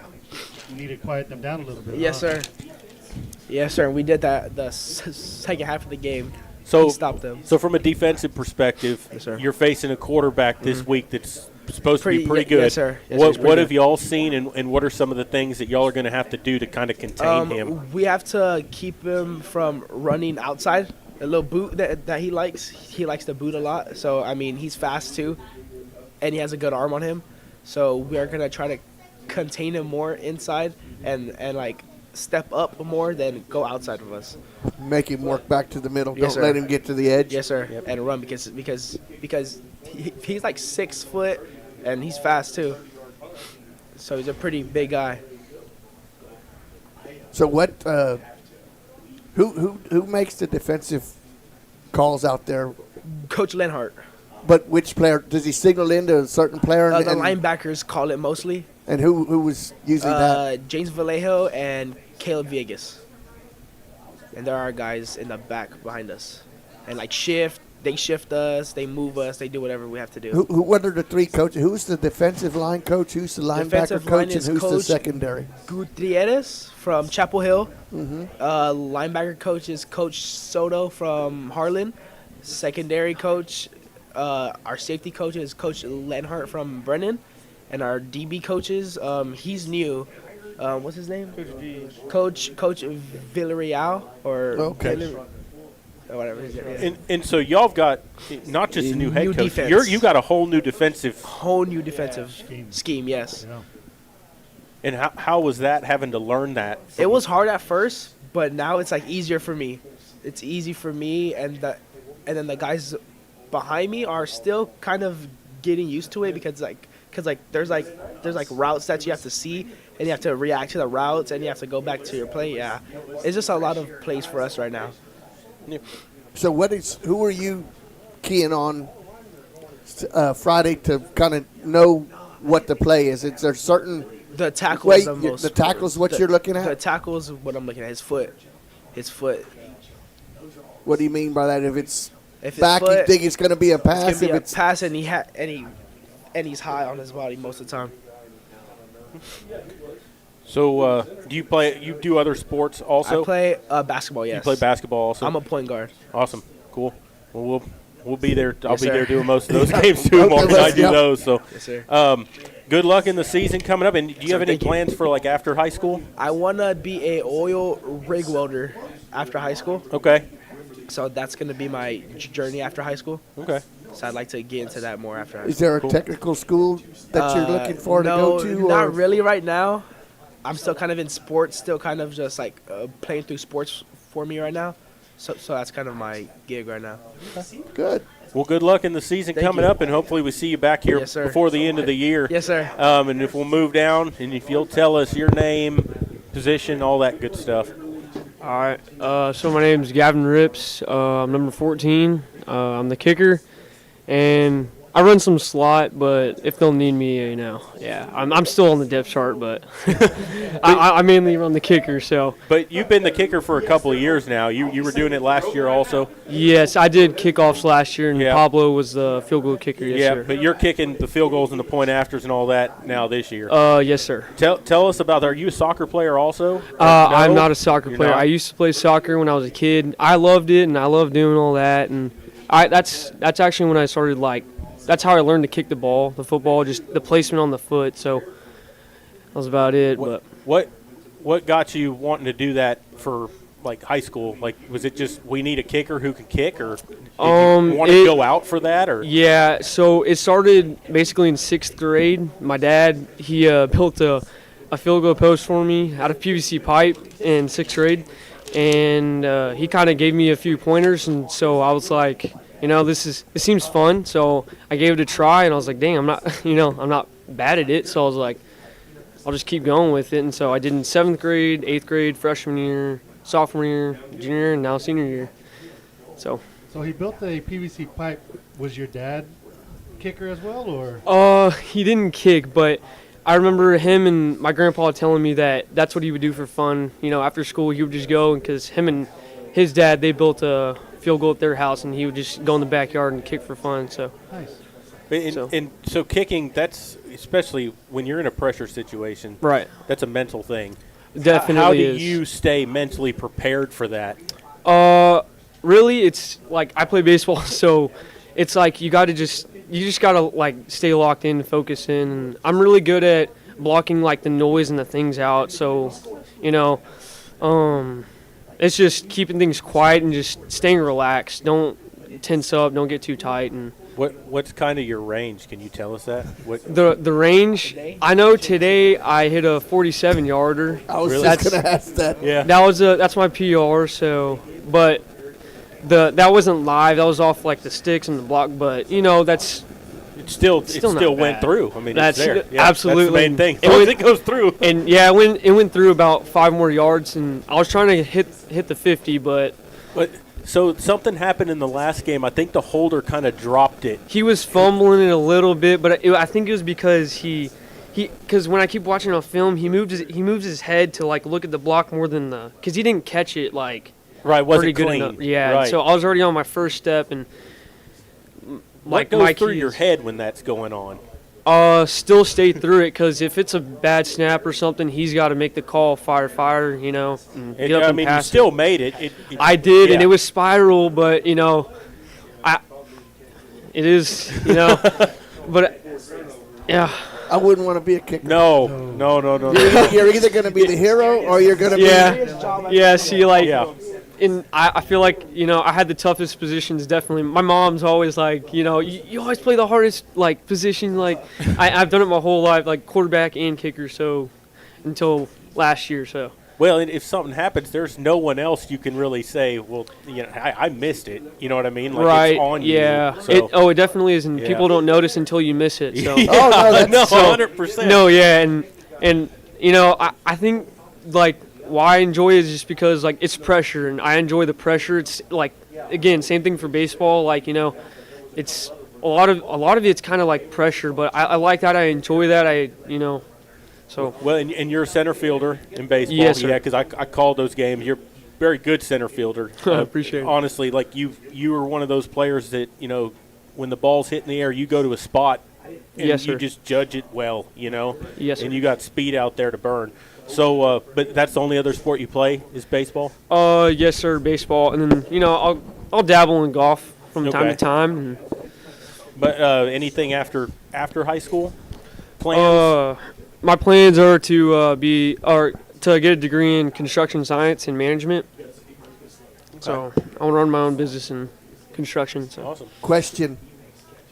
S4: You need to quiet them down a little bit.
S10: Yes,
S4: huh?
S10: sir. Yes, sir. And we did that the second half of the game.
S1: So
S10: we stopped them.
S1: So from a defensive perspective,
S10: Yes, sir.
S1: you're facing a quarterback this week that's supposed to be
S10: Pretty-
S1: pretty
S10: ye-
S1: good.
S10: yes, sir. Yes, sir,
S1: What
S10: he's pretty
S1: what
S10: good.
S1: have y'all seen, and what are some of the things that y'all are going to have to do to kind of contain him?
S10: We have to keep him from running outside. A little boot that he likes. He likes to boot a lot. So I mean, he's fast too, and he has a good arm on him. So we are gonna try to contain him more inside and like step up more than go outside of us.
S3: Make him work back to the middle.
S10: Yes,
S3: Don't
S10: sir.
S3: let him get to the edge.
S10: Yes, sir. And run because he's like 6 foot and he's fast too. So he's a pretty big guy.
S3: So what? Who makes the defensive calls out there?
S10: Coach Lenhart.
S3: But which player does he signal into a certain player?
S10: The linebackers call it mostly.
S3: And who was using that?
S10: James Vallejo and Caleb Viegas. And there are guys in the back behind us. And like they shift us, they move us, they do whatever we have to do.
S3: What are the three coaches? Who's the defensive line coach? Who's the linebacker
S10: Defensive line
S3: coach? And
S10: is
S3: who's the
S10: Coach
S3: secondary?
S10: Gutierrez from Chapel Hill. Linebacker coach is Coach Soto from Harlan. Secondary coach, our safety coach is Coach Lenhart from Brennan. And our DB coaches, he's new. What's his name? Coach Villarreal or
S3: Okay.
S10: or whatever his name is.
S1: And so y'all have got not just a new head
S10: New
S1: coach.
S10: defense.
S1: You got a whole new defensive.
S10: Whole new defensive scheme, yes.
S4: Yeah.
S1: And how was that having to learn that?
S10: It was hard at first, but now it's like easier for me. It's easy for me, and then the guys behind me are still kind of getting used to it because there's routes that you have to see, and you have to react to the routes, and you have to go back to your play. Yeah, it's just a lot of plays for us right now.
S3: So who are you keying on Friday to kind of know what the play is? Is there certain
S10: The tackle
S3: way
S10: is the most.
S3: the tackle is what you're looking at?
S10: The tackle is what I'm looking at. His foot.
S3: What do you mean by that? If it's
S10: If
S3: back,
S10: his
S3: you
S10: foot,
S3: think it's going to be a
S10: it's
S3: pass?
S10: gonna be
S3: If
S10: a
S3: it's
S10: pass, and he's high on his body most of the time.
S1: So do you play? You do other sports also?
S10: I play basketball. Yes.
S1: You play basketball also.
S10: I'm a point guard.
S1: Awesome, cool. Well, we'll be there. I'll
S10: Yes,
S1: be
S10: sir.
S1: there doing most of those games too.
S3: Okay,
S1: Mark and I do
S3: yep.
S1: those. So,
S10: Yes, sir.
S1: good luck in the season coming up. And do you have any
S10: thank you.
S1: plans for like after high school?
S10: I wanna be a oil rig welder after high school.
S1: Okay.
S10: So that's gonna be my journey after high school.
S1: Okay.
S10: So I'd like to get into that more after high
S3: is
S10: school.
S3: there a technical school that you're looking for
S10: no,
S3: to go to?
S10: not
S3: or?
S10: really right now. I'm still kind of in sports, still kind of just like playing through sports for me right now. So that's kind of my gig right now.
S3: Good.
S1: Well, good luck in the season
S10: Thank
S1: coming
S10: you.
S1: up, and hopefully we see you back here
S10: Yes, sir.
S1: before the end of the year.
S10: Yes, sir.
S1: And if we'll move down, and if you'll tell us your name, position, all that good stuff.
S11: All right. So my name's Gavin Rips. I'm number 14. I'm the kicker, and I run some slot. But if they'll need me, yeah, I'm still on the depth chart, but I mainly run the kicker. So
S1: But you've been the kicker for a couple of years now. You were doing it last year also.
S11: yes, I did kickoffs last year, and
S1: Yeah.
S11: Pablo was the field goal kicker. Yes,
S1: Yeah,
S11: sir.
S1: but you're kicking the field goals and the point afters and all that now this year.
S11: Yes, sir.
S1: Tell us about. Are you a soccer player also?
S11: I'm
S1: No?
S11: not a soccer
S1: You're
S11: player.
S1: not?
S11: I used to play soccer when I was a kid. I loved it, and I loved doing all that. And that's actually when I started that's how I learned to kick the ball, the football, just the placement on the foot. So that was about it. But
S1: What got you wanting to do that for like high school? Like, was it just we need a kicker who can kick, or did you want to go out for that, or?
S11: yeah, so it started basically in 6th grade. My dad, he built a a field goal post for me out of PVC pipe in 6th grade, and he kind of gave me a few pointers, and so I was like, this seems fun. So I gave it a try, and I was like, dang, I'm not bad at it. So I was like, I'll just keep going with it. And so I did in 7th grade, 8th grade, freshman year, sophomore year, junior year, and now senior year. So
S4: he built a PVC pipe. Was your dad kicker as well, or?
S11: He didn't kick, but I remember him and my grandpa telling me that that's what he would do for fun. After school he would just go, because him and his dad, they built a field goal at their house, and he would just go in the backyard and kick for fun. So
S4: nice.
S1: And so kicking, that's especially when you're in a pressure situation.
S11: Right.
S1: That's a mental thing.
S11: Definitely.
S1: How do
S11: is.
S1: you stay mentally prepared for that?
S11: Really, it's like I play baseball, so it's like you just gotta like stay locked in and focus in. And I'm really good at blocking like the noise and the things out. So, it's just keeping things quiet and just staying relaxed. Don't tense up. Don't get too tight. And
S1: what's kind of your range? Can you tell us that?
S11: The range? I know today I hit a 47-yarder.
S3: I was just gonna ask that.
S1: Yeah.
S11: That's my PR. So, but that wasn't live. That was off like the sticks and the block. But
S1: it still
S11: not
S1: went
S11: bad.
S1: through. I mean,
S11: That's
S1: it's there. Yeah,
S11: absolutely
S1: that's the main thing. It goes through.
S11: And yeah, it went through about 5 more yards, and I was trying to hit the 50, but
S1: so something happened in the last game. I think the holder kind of dropped it.
S11: he was fumbling it a little bit. But I think it was because because when I keep watching on film, he moves his head to like look at the block more than because he didn't catch it like
S1: right. Wasn't
S11: pretty
S1: clean.
S11: good enough. Yeah,
S1: right.
S11: so I was already on my first step, and
S1: what goes through your head when that's going on?
S11: Still stay through it, because if it's a bad snap or something, he's got to make the call, fire, and get up and
S1: you
S11: pass
S1: still
S11: it.
S1: made it.
S11: I did,
S1: yeah.
S11: and it was spiral, but it is, but yeah.
S3: I wouldn't want to be a kicker.
S1: No.
S3: You're either going to be the hero or you're going to be.
S11: Yeah. See, like.
S1: Yeah.
S11: And I feel like, I had the toughest positions, definitely. My mom's always like, you always play the hardest, like, position. Like, I've done it my whole life, like, quarterback and kicker, so, until last year, so.
S1: Well, if something happens, there's no one else you can really say, well, I missed it. You know what I mean? Like,
S11: right,
S1: it's on
S11: yeah.
S1: you. So.
S11: It definitely is, and people don't notice until you miss it, so.
S1: Yeah. Oh, no, that's 100%.
S11: No, yeah, and I think, like, why I enjoy it is just because, like, it's pressure, and I enjoy the pressure. It's, like, again, same thing for baseball. Like, it's a lot of it's kind of like pressure, but I like that. I enjoy that. So.
S1: Well, and you're a center fielder in baseball.
S11: Yes, sir.
S1: Yeah, because I called those games. You're a very good center fielder.
S11: I appreciate it.
S1: Honestly, like, you are one of those players that, when the ball's hit in the air, you go to a spot and
S11: yes,
S1: you
S11: sir.
S1: just judge it well,
S11: Yes, sir.
S1: And you got speed out there to burn. So, but that's the only other sport you play is baseball?
S11: Yes, sir, baseball. And then, I'll dabble in golf from time to time.
S1: But anything after high school? Plans?
S11: My plans are to to get a degree in construction science and management. Okay. So I want to run my own business in construction. So.
S1: Awesome.
S3: Question.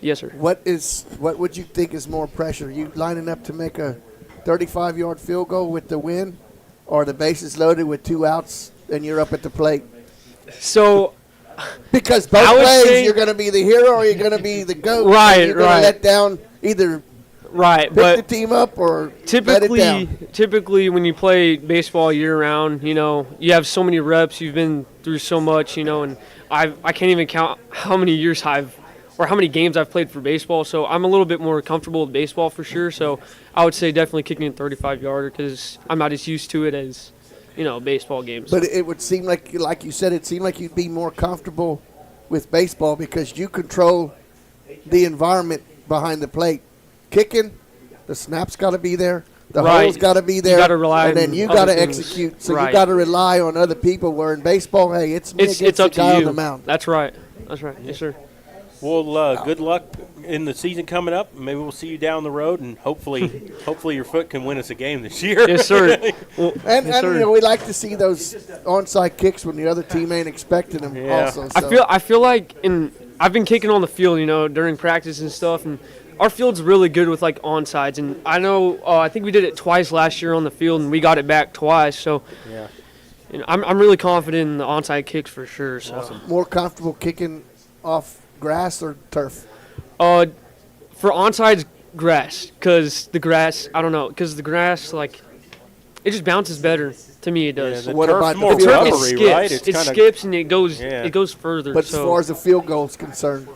S11: Yes, sir.
S3: What would you think is more pressure? You lining up to make a 35-yard field goal with the win, or the bases loaded with 2 outs and you're up at the plate?
S11: So,
S3: because both ways, you're going to be the hero or you're going to be the GOAT.
S11: Right,
S3: you're going to let down either pick the team up or let it down.
S11: Typically, when you play baseball year-round, you have so many reps, you've been through so much, and I can't even count how many years or how many games I've played for baseball, so I'm a little bit more comfortable with baseball for sure. So I would say definitely kicking a 35-yarder, because I'm not as used to it as, baseball games.
S3: But it would seem like you said, it seemed like you'd be more comfortable with baseball because you control the environment behind the plate. Kicking, the snap's got to be there, the hole's got to be there,
S11: you gotta rely
S3: and then you got to execute. So you got to rely on other people. Where in baseball, hey, it's me against the guy on the mound.
S11: That's right. Yes, sir.
S1: Well, good luck in the season coming up. Maybe we'll see you down the road, and hopefully your foot can win us a game this year.
S11: Yes, sir.
S3: And we like to see those onside kicks when the other team ain't expecting them.
S1: Yeah.
S3: Also, so.
S11: I feel like I've been kicking on the field, during practice and stuff, and our field's really good with like onsides, and I know I think we did it twice last year on the field, and we got it back twice. So,
S1: Yeah.
S11: you know, I'm really confident in the onside kicks for sure. So,
S3: More comfortable kicking off grass or turf?
S11: for onsides, grass, because the grass, I don't know, because the grass like it just bounces better to me. It does.
S1: Yeah, the
S3: What
S1: turf's
S3: about the
S1: more
S3: field
S11: Turf, it
S3: goal?
S1: rubbery,
S11: skips.
S1: right?
S11: It
S1: kinda-
S11: skips and it goes.
S1: Yeah.
S11: It goes further.
S3: But
S11: so,
S3: as far as the field goal is concerned,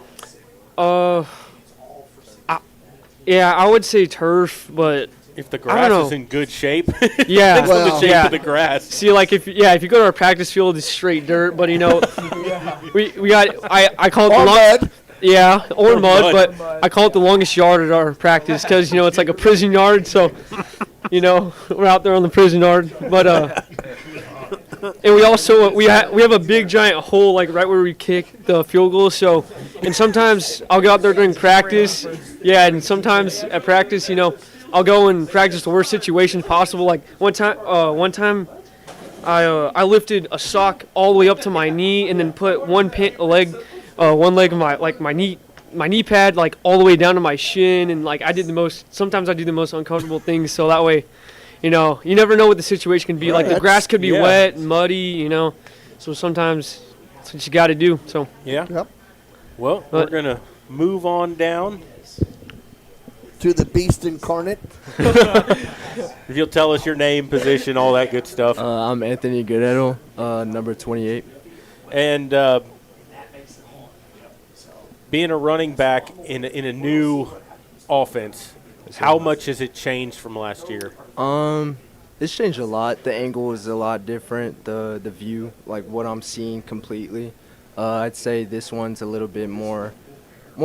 S11: yeah, I would say turf, but
S1: If the
S11: I
S1: grass
S11: don't
S1: is
S11: know.
S1: in good shape,
S11: yeah.
S1: depends on the
S3: Well,
S1: shape
S11: yeah.
S1: of the grass.
S11: See, like if you go to our practice field, it's straight dirt. But you know, we got I call it
S3: or
S11: the
S3: mud.
S11: yeah or mud,
S1: mud.
S11: but I call it the longest yard at our practice because you know it's like a prison yard. So you know we're out there on the prison yard, but and we also we have a big giant hole like right where we kick the field goal. So and sometimes I'll go out there during practice, yeah, and sometimes at practice, you know, I'll go and practice the worst situations possible. Like one time. I lifted a sock all the way up to my knee and then put one leg of my knee pad like all the way down to my shin, and like sometimes I do the most uncomfortable things so that way, you know, you never know what the situation can be.
S3: Right.
S11: Like the grass could be
S1: Yeah.
S11: wet and muddy, you know, so sometimes that's what you got to do. So
S1: Yeah.
S3: Yep.
S1: Well, we're gonna move on down.
S3: To the beast incarnate.
S1: If you'll tell us your name, position, all that good stuff.
S12: I'm Anthony Guerrero, number 28.
S1: And being a running back in a new offense, how much has it changed from last year?
S12: It's changed a lot. The angle is a lot different. The view, like what I'm seeing completely. I'd say this one's a little bit more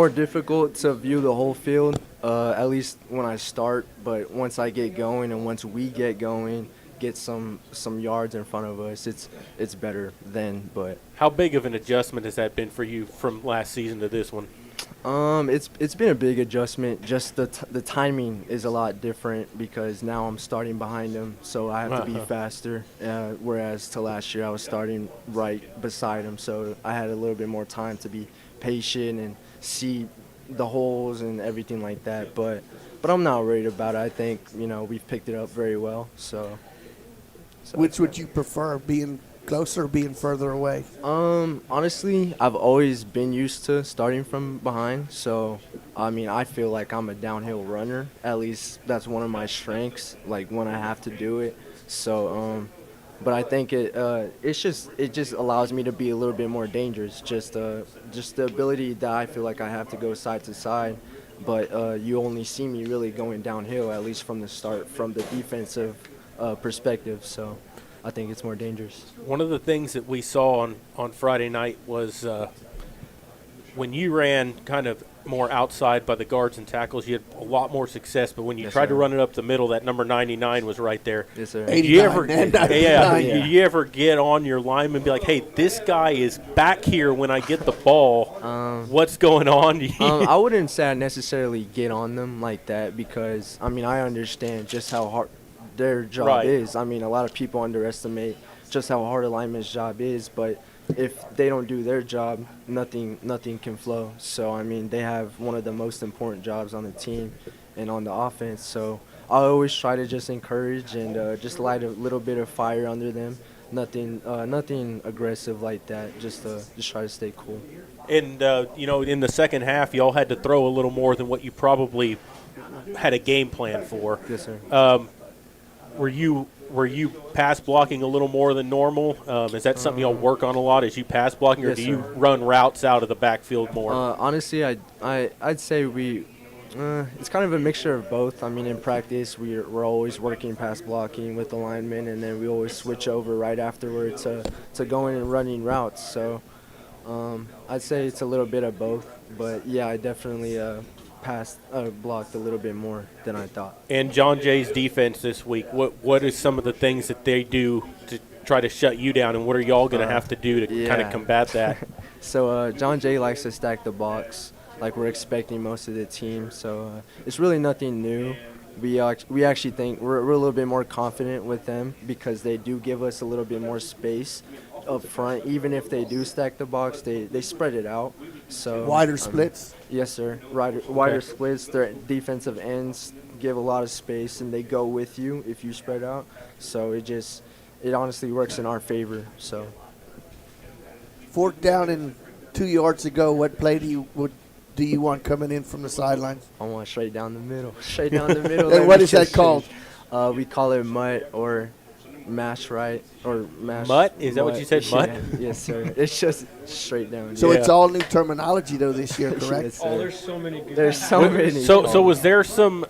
S12: difficult to view the whole field, at least when I start. But once I get going and once we get going, get some yards in front of us, it's better then. But
S1: How big of an adjustment has that been for you from last season to this one?
S12: it's been a big adjustment. Just the timing is a lot different because now I'm starting behind him, so I have to be faster. Whereas to last year I was starting right beside him, so I had a little bit more time to be patient and see the holes and everything like that. But I'm not worried about it. I think, you know, we've picked it up very well. So
S3: Which would you prefer, being closer or being further away?
S12: honestly, I've always been used to starting from behind. So, I mean, I feel like I'm a downhill runner. At least that's one of my strengths, like when I have to do it. So, but I think it just allows me to be a little bit more dangerous. Just the ability that I feel like I have to go side to side. But you only see me really going downhill, at least from the start, from the defensive perspective. So I think it's more dangerous.
S1: One of the things that we saw on Friday night was when you ran kind of more outside by the guards and tackles, you had a lot more success. But when you tried to run it up the middle, that number 99 was right there.
S12: Yes, sir.
S1: Did you ever,
S3: 89,
S1: did you ever get on your lineman and be like, hey, this guy is back here when I get the ball. What's going on?
S12: I wouldn't say I necessarily get on them like that because, I mean, I understand just how hard their job is. I mean, a lot of people underestimate just how hard a lineman's job is, but if they don't do their job, nothing can flow. So, I mean, they have one of the most important jobs on the team and on the offense. So I always try to just encourage and just light a little bit of fire under them. Nothing aggressive like that, just try to stay cool.
S1: And, you know, in the second half, y'all had to throw a little more than what you probably had a game plan for.
S12: Yes, sir.
S1: Were you pass blocking a little more than normal? Is that something y'all work on a lot? Is you pass blocking, or
S12: Yes,
S1: do you
S12: sir.
S1: run routes out of the backfield more?
S12: Honestly, I'd say it's kind of a mixture of both. I mean, in practice, we're always working pass blocking with the linemen, and then we always switch over right afterward to going and running routes. So I'd say it's a little bit of both. But yeah, I definitely blocked a little bit more than I thought.
S1: And John Jay's defense this week, what is some of the things that they do to try to shut you down, and what are y'all going to have to do to kind of combat that?
S12: So John Jay likes to stack the box like we're expecting most of the team. So it's really nothing new. We actually think we're a little bit more confident with them because they do give us a little bit more space up front. Even if they do stack the box, they spread it out. So
S3: Wider splits.
S12: Yes, sir. Wider splits. Their defensive ends give a lot of space, and they go with you if you spread out. So it honestly works in our favor. So
S3: 4th down and 2 yards to go. What play do you want coming in from the sidelines?
S12: I want straight down the middle. Straight down the middle.
S3: And what is that called?
S12: We call it mutt or mash right or mash.
S1: Mutt? Is that what you said, mutt?
S12: Yeah, yes, sir. It's just straight down.
S3: So it's all new terminology though this year, correct?
S12: Yes,
S11: Oh,
S12: sir.
S11: there's so many good
S12: There's so many.
S1: So was there some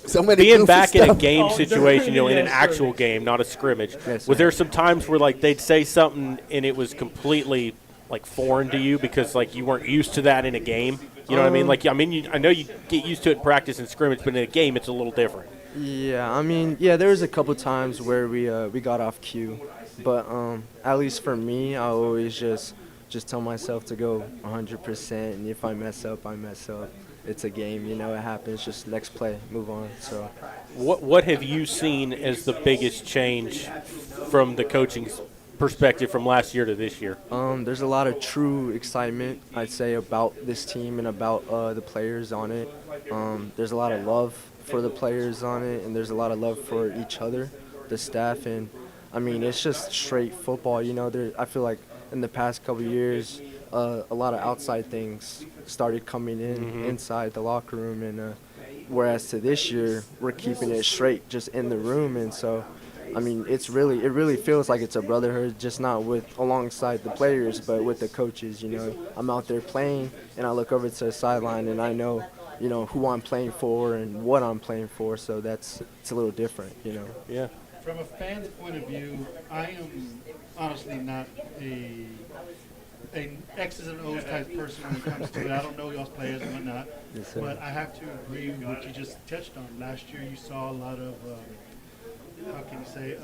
S3: So many
S1: being
S3: goofy
S1: back in a
S3: stuff.
S1: game situation, in an
S11: Yes,
S1: actual game, not a scrimmage?
S12: Yes,
S1: Was
S12: sir.
S1: there some times where like they'd say something and it was completely like foreign to you because like you weren't used to that in a game? You know what I mean? Like I know you get used to it in practice and scrimmage, but in a game it's a little different.
S12: Yeah, there was a couple times where we got off cue, but at least for me, I always just tell myself to go 100%, and if I mess up, I mess up. It's a game, it happens. Just next play, move on. So,
S1: What have you seen as the biggest change from the coaching perspective from last year to this year?
S12: there's a lot of true excitement, I'd say, about this team and about the players on it. There's a lot of love for the players on it, and there's a lot of love for each other, the staff, and it's just straight football. I feel like in the past couple of years, a lot of outside things started coming in inside the locker room, and whereas to this year, we're keeping it straight just in the room, and so. It really feels like it's a brotherhood, just not alongside the players, but with the coaches. I'm out there playing, and I look over to the sideline, and I know, who I'm playing for and what I'm playing for. So it's a little different,
S1: Yeah.
S4: From a fan's point of view, I am honestly not an X's and O's type person when it comes to it. I don't know y'all's players and whatnot,
S12: Yes, sir.
S4: but I have to agree with what you just touched on. Last year, you saw a lot of. How can you say,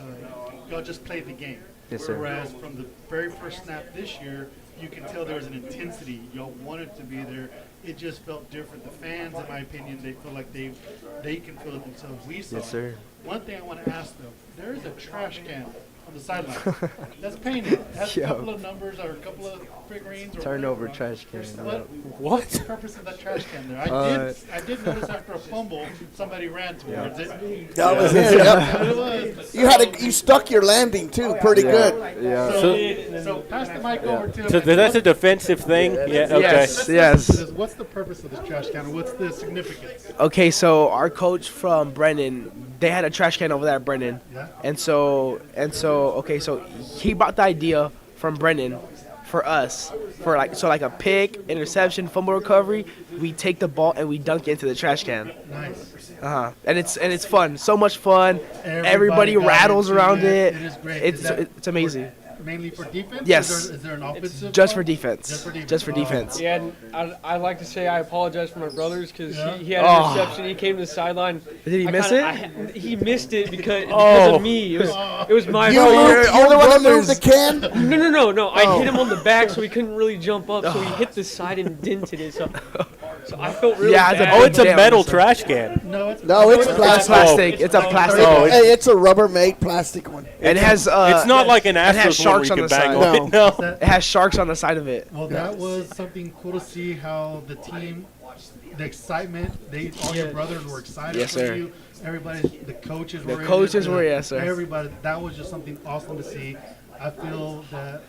S4: y'all just played the game.
S12: Yes, sir.
S4: Whereas from the very first snap this year, you can tell there was an intensity. Y'all wanted to be there. It just felt different. The fans, in my opinion, they feel like they can feel it themselves. We saw
S12: Yes, sir.
S4: One thing I want to ask, though, there is a trash can on the sideline. That's painted. It has a
S12: Yo.
S4: couple of numbers or a couple of figurines. Or
S12: Turnover
S4: whatever.
S12: trash can.
S4: What's the purpose of that trash can there? I did notice after a fumble, somebody ran towards it.
S3: That was it. Yep.
S4: It was.
S3: You stuck your landing too, pretty good.
S12: Yeah.
S4: So pass the mic over to him.
S1: So that's a defensive thing? Yeah, okay.
S10: Yes.
S4: What's the purpose of this trash can? What's the significance?
S10: Okay, so our coach from Brennan, they had a trash can over there at Brennan.
S4: Yeah.
S10: And so he brought the idea from Brennan for us for like a pick, interception, fumble recovery. We take the ball and we dunk it into the trash can.
S4: Nice.
S10: And it's fun, so much fun. Everybody
S4: got
S10: rattles
S4: into
S10: around it.
S4: It is great.
S10: It's amazing.
S4: Mainly for defense?
S10: Yes.
S4: Is there an offensive?
S10: Just
S4: part?
S10: for defense. Just for defense.
S11: Yeah, and I'd like to say I apologize for my brothers because
S4: Yeah.
S11: he had an interception. He came to the sideline.
S10: Did he miss it?
S11: He missed it because of me. It was my
S3: You
S11: fault.
S3: moved, you're the one that moved the can?
S11: No. I hit him on the back, so he couldn't really jump up. So he hit the side and dented it. So I felt really
S10: Yeah,
S11: bad.
S1: Oh, it's a
S10: Damn,
S1: metal
S10: so-
S1: trash can.
S4: No, it's
S3: plastic.
S10: Plastic. It's a plastic.
S1: Oh,
S3: Hey, it's a Rubbermaid plastic one.
S10: It has.
S1: It's not like an
S10: it has
S1: Astros one where
S10: sharks
S1: you
S10: on
S1: can
S10: the
S1: bang
S10: side.
S1: on it. No.
S10: It has sharks on the side of it.
S4: Well, that was something cool to see how the team, the excitement, all your brothers were excited
S10: Yes,
S4: for
S10: sir.
S4: you. Everybody, the coaches were.
S10: The coaches
S4: in it,
S10: were, yes, sir.
S4: Everybody, that was just something awesome to see. I feel that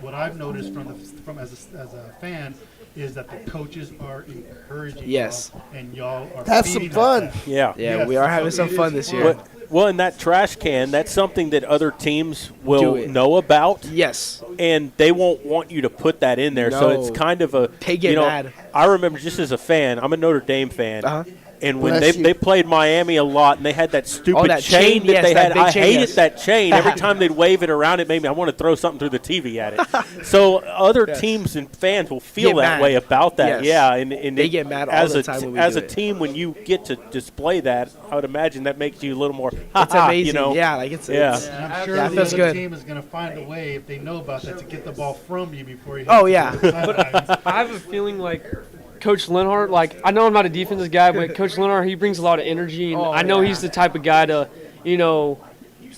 S4: what I've noticed from as a fan is that the coaches are encouraging.
S10: Yes.
S4: y'all, and y'all are
S3: Have some
S4: feeding
S3: fun.
S4: off that.
S1: Yeah.
S10: Yeah,
S4: Yes,
S10: we are
S4: so
S10: having some
S4: it
S10: fun
S4: is
S10: this
S4: fun.
S10: year.
S1: Well, in that trash can, that's something that other teams will
S10: Do it.
S1: know about,
S10: Yes.
S1: and they won't want you to put that in there. So
S10: No.
S1: it's kind of a.
S10: They get mad.
S1: I remember just as a fan, I'm a Notre Dame fan.
S10: Uh-huh.
S1: And when
S3: Bless you.
S1: they played Miami a lot, and they had that stupid
S10: that
S1: chain
S10: chain,
S1: that
S10: yes,
S1: they
S10: that
S1: had,
S10: big
S1: I
S10: chain,
S1: hated
S10: yes.
S1: that chain. Every time they'd wave it around, it made me. I want to throw something through the TV at it. So other teams and fans will feel
S10: Get
S1: that
S10: mad.
S1: way about that.
S10: Yes.
S1: Yeah, and
S10: They get mad all
S1: as
S10: the
S1: a
S10: time when we
S1: as
S10: do
S1: a
S10: it.
S1: team when you get to display that. I would imagine that makes you a little more.
S10: It's amazing.
S1: You know?
S10: Yeah, like it's.
S1: Yeah.
S10: it's-
S4: And I'm sure
S10: Yeah, it
S4: the
S10: feels
S4: other
S10: good.
S4: team is going to find a way, if they know about that, to get the ball from you before you.
S10: Oh, yeah.
S11: I have a feeling like Coach Lenhart, like I know I'm not a defensive guy, but Coach Lenhart, he brings a lot of energy, and I know he's the type of guy to,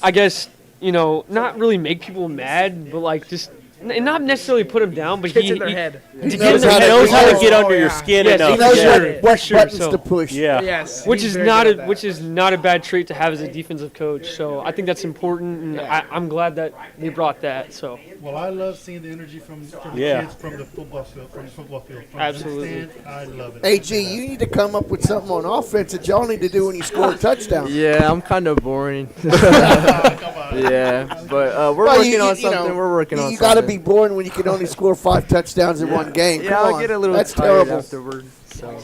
S11: I guess, not really make people mad, but like just not necessarily put him down, but
S10: Gets
S11: he
S10: in their head.
S1: He knows how to get under your skin
S11: Yes,
S1: enough.
S3: He knows
S11: Yeah.
S3: what
S11: Sure,
S3: buttons
S11: so-
S3: to push.
S1: Yeah.
S10: Yes.
S11: which
S10: he's
S11: is
S10: very
S11: not
S10: good
S11: a
S10: at that.
S11: which is not a bad trait to have as a defensive coach. So I think that's important, and I'm glad that they brought that. So
S4: Well, I love seeing the energy from the
S1: Yeah.
S4: kids from the football field. From the
S11: Absolutely.
S4: stands. I love it.
S3: AG, you need to come up with something on offense that y'all need to do when you score a touchdown.
S12: Yeah, I'm kind of boring.
S4: Come on.
S12: Yeah, but we're
S3: Well,
S12: working on
S3: you
S12: something.
S3: know,
S12: We're working on
S3: you
S12: something.
S3: got to be boring when you can only score 5 touchdowns in one game.
S12: Yeah,
S3: Come
S12: I'll
S3: on.
S12: get a little
S3: That's
S12: tired
S3: terrible.
S12: afterward. So,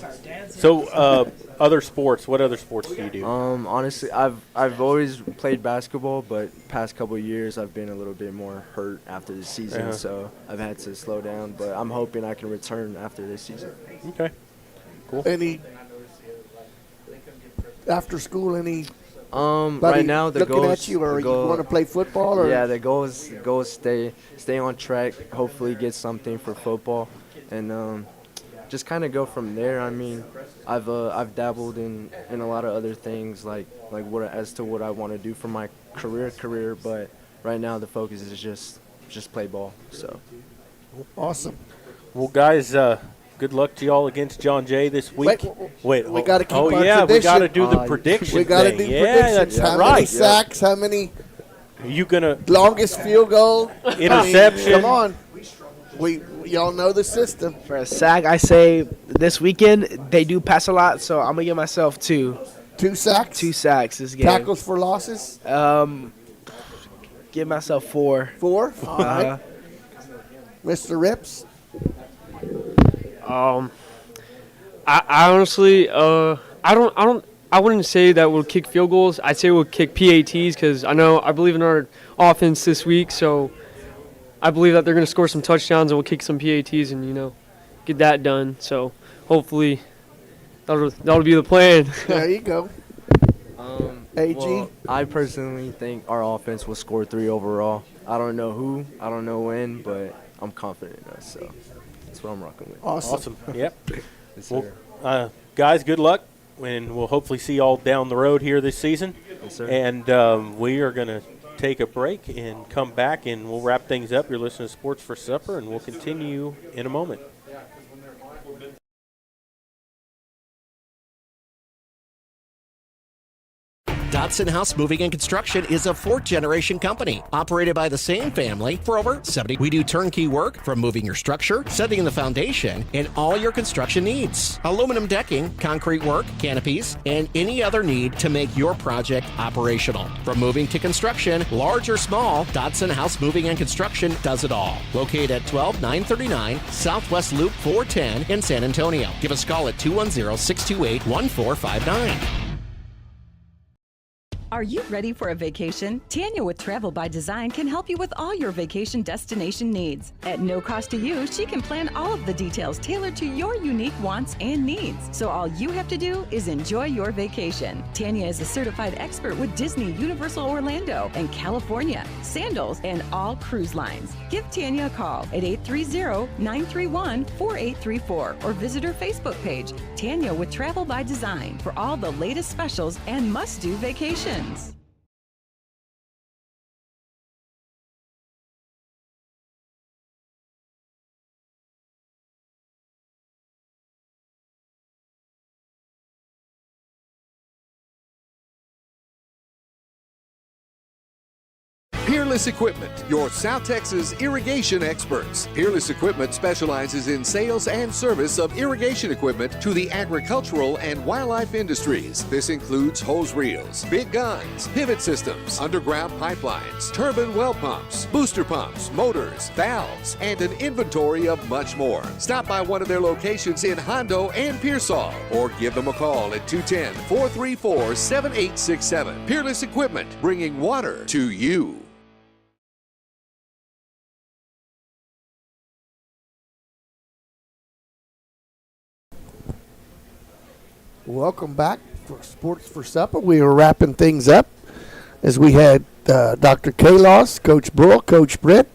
S1: So, other sports. What other sports do you do?
S12: honestly, I've always played basketball, but past couple of years I've been a little bit more hurt after the season,
S1: Uh-huh.
S12: so I've had to slow down. But I'm hoping I can return after this season.
S1: Okay.
S3: Any after school? Any
S12: Right now the
S3: looking
S12: goal
S3: at you, or
S12: the
S3: you
S12: goal,
S3: want to play football? Or
S12: yeah, the goal is stay on track. Hopefully, get something for football, and just kind of go from there. I mean, I've dabbled in a lot of other things, like what as to what I want to do for my career. But right now, the focus is just play ball. So
S3: awesome.
S1: Well, guys, good luck to y'all against John Jay this week.
S3: We got to keep
S1: Oh
S3: our
S1: yeah, we got to
S3: tradition.
S1: do the prediction.
S3: We got to
S1: thing.
S3: do
S1: Yeah,
S3: predictions.
S1: that's
S3: How
S1: right.
S3: many sacks? How many
S1: You gonna
S3: longest field goal?
S1: Interception.
S3: I mean, come on. Y'all know the system.
S10: For a sack, I say this weekend they do pass a lot, so I'm gonna give myself 2
S3: sacks.
S10: 2 sacks this game.
S3: Tackles for losses.
S10: Give myself 4.
S3: 4. All right. Mr. Rips.
S11: I honestly, I wouldn't say that we'll kick field goals. I'd say we'll kick PATs because I believe in our offense this week. So I believe that they're going to score some touchdowns and we'll kick some PATs and get that done. So hopefully that'll be the plan.
S3: There you go. AG.
S12: well, I personally think our offense will score 3 overall. I don't know who, I don't know when, but I'm confident in us. So that's what I'm rocking with.
S1: Awesome. Yep.
S12: Yes,
S1: Well,
S12: sir.
S1: guys, good luck, and we'll hopefully see y'all down the road here this season.
S12: Yes, sir.
S1: And we are going to take a break and come back, and we'll wrap things up. You're listening to Sports for Supper, and we'll continue in a moment.
S5: Dodson House Moving and Construction is a 4th-generation company operated by the same family for over 70. We do turnkey work from moving your structure, setting the foundation, and all your construction needs. Aluminum decking, concrete work, canopies, and any other need to make your project operational. From moving to construction, large or small, Dodson House Moving and Construction does it all. Located at 12939 Southwest Loop 410 in San Antonio. Give us a call at 210-628-1459.
S6: Are you ready for a vacation? Tanya with Travel by Design can help you with all your vacation destination needs. At no cost to you, she can plan all of the details tailored to your unique wants and needs. So all you have to do is enjoy your vacation. Tanya is a certified expert with Disney, Universal Orlando, and California, Sandals, and all cruise lines. Give Tanya a call at 830-931-4834 or visit her Facebook page, Tanya with Travel by Design, for all the latest specials and must-do vacations.
S7: Peerless Equipment, your South Texas irrigation experts. Peerless Equipment specializes in sales and service of irrigation equipment to the agricultural and wildlife industries. This includes hose reels, big guns, pivot systems, underground pipelines, turbine well pumps, booster pumps, motors, valves, and an inventory of much more. Stop by one of their locations in Hondo and Pearsall, or give them a call at 210-434-7867. Peerless Equipment, bringing water to you.
S3: Welcome back for Sports for Supper. We are wrapping things up as we had Dr. Kalos, Coach Bull, Coach Britt,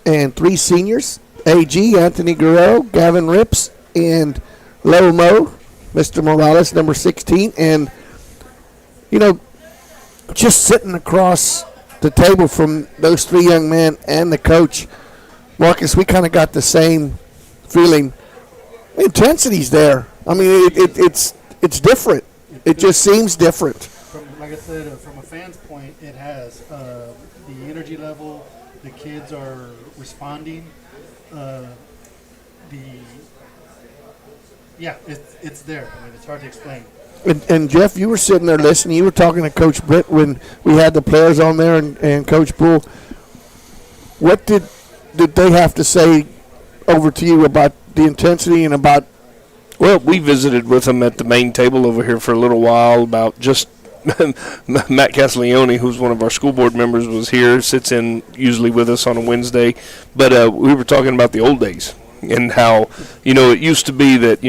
S3: and 3 seniors, AG, Anthony Guerrero, Gavin Rips, and Low Mo, Mr. Morales, number 16. And, just sitting across the table from those 3 young men and the coach, Marcus, we kind of got the same feeling. Intensity's there. I mean, it's different. It just seems different.
S4: Like I said, from a fan's point, it has the energy level. The kids are responding. It's there. I mean, it's hard to explain.
S3: And Jeff, you were sitting there listening. You were talking to Coach Britt when we had the players on there, and Coach Bull. What did they have to say over to you about the intensity and about?
S13: Well, we visited with them at the main table over here for a little while about just Matt Castiglione, who's one of our school board members, was here, sits in usually with us on a Wednesday. But we were talking about the old days and how, it used to be that,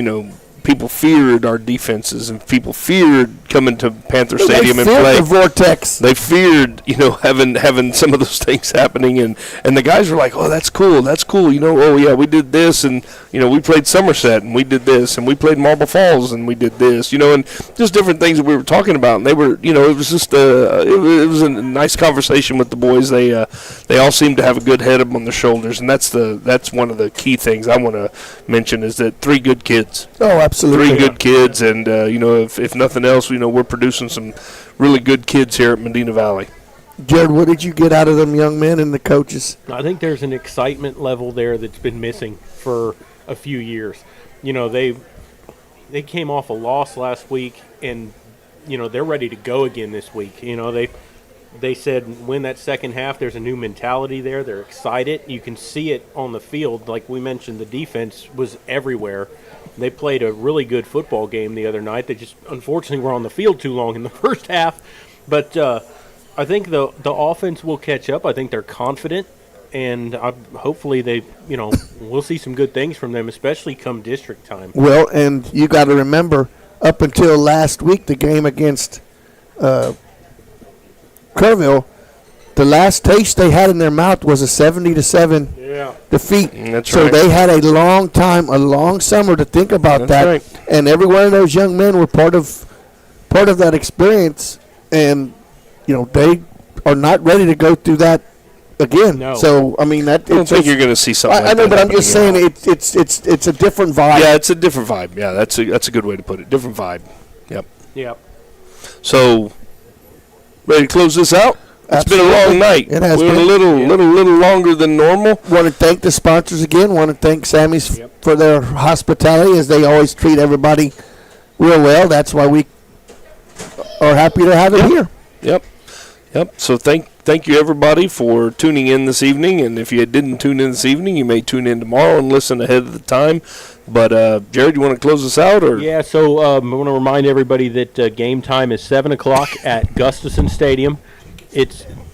S13: people feared our defenses and people feared coming to Panther Stadium and play.
S3: The vortex.
S13: They feared, having some of those things happening, and the guys were like, "Oh, that's cool. Oh yeah, we did this, and we played Somerset, and we did this, and we played Marble Falls, and we did this, and just different things that we were talking about." And they were, it was just it was a nice conversation with the boys. They all seemed to have a good head up on their shoulders, and that's one of the key things I want to mention is that 3 good kids.
S3: Oh, absolutely.
S13: 3 good kids, and if nothing else, we're producing some really good kids here at Medina Valley.
S3: Jared, what did you get out of them young men and the coaches?
S1: I think there's an excitement level there that's been missing for a few years. They came off a loss last week, and they're ready to go again this week. They said win that second half. There's a new mentality there. They're excited. You can see it on the field. Like we mentioned, the defense was everywhere. They played a really good football game the other night. They just unfortunately were on the field too long in the first half. But I think the offense will catch up. I think they're confident, and hopefully we'll see some good things from them, especially come district time.
S3: Well, and you got to remember, up until last week, the game against Kerrville, the last taste they had in their mouth was a 70-7 defeat.
S13: That's
S3: so
S13: right.
S3: They had a long summer to think about that.
S13: Right.
S3: And every one of those young men were part of that experience, and they are not ready to go through that again.
S1: No.
S3: So I mean that.
S13: I don't think you're going to see something.
S3: I know, but I'm just saying it's a different vibe.
S13: Yeah, it's a different vibe. Yeah, that's a good way to put it. Different vibe. Yep.
S1: Yep.
S13: So, ready to close this out? It's
S3: Absolutely.
S13: been a long night.
S3: It has
S13: We're
S3: been.
S13: a little longer than normal.
S3: Want to thank the sponsors again. Want to thank Sammy's for their hospitality, as they always treat everybody real well. That's why we are happy to have it here.
S13: Yep. So thank you everybody for tuning in this evening. And if you didn't tune in this evening, you may tune in tomorrow and listen ahead of the time. But Jared, you want to close us out, or?
S1: Yeah. So I want to remind everybody that game time is 7:00 at Gustafson Stadium.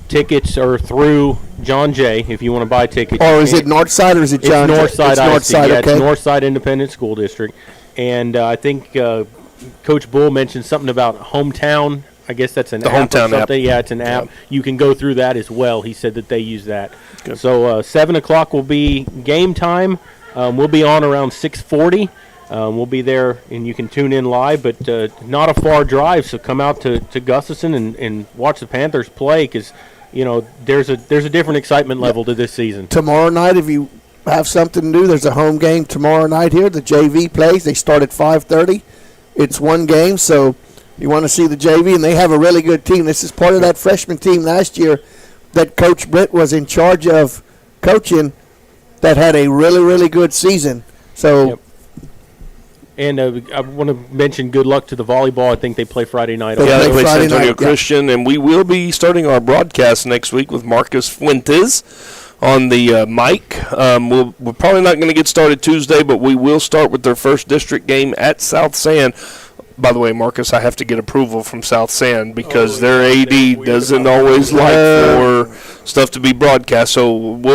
S1: Tickets are through John Jay if you want to buy tickets.
S3: Or is it Northside or is it John?
S1: It's Northside.
S3: It's Northside.
S1: Yeah,
S3: okay.
S1: It's Northside Independent School District, and I think Coach Bull mentioned something about hometown. I guess that's an
S13: the
S1: app
S13: hometown
S1: or something.
S13: app.
S1: Yeah, it's an app.
S13: Yeah.
S1: You can go through that as well. He said that they use that.
S13: Good.
S1: So 7:00 will be game time. We'll be on around 6:40. We'll be there, and you can tune in live, but not a far drive. So come out to Gustafson and watch the Panthers play, because there's a different excitement level to this season.
S3: Tomorrow night, if you have something to do, there's a home game tomorrow night here. The JV plays. They start at 5:30. It's one game, so you want to see the JV, and they have a really good team. This is part of that freshman team last year that Coach Britt was in charge of coaching that had a really, really good season. So.
S1: Yep. And I want to mention good luck to the volleyball. I think they play Friday night.
S13: Yeah, they play San
S3: Friday
S13: Antonio
S3: night, yeah.
S13: Christian, and we will be starting our broadcast next week with Marcus Fuentes on the mic. We're probably not going to get started Tuesday, but we will start with their first district game at South San. By the way, Marcus, I have to get approval from South San because their AD doesn't always like for stuff to be broadcast. So we'll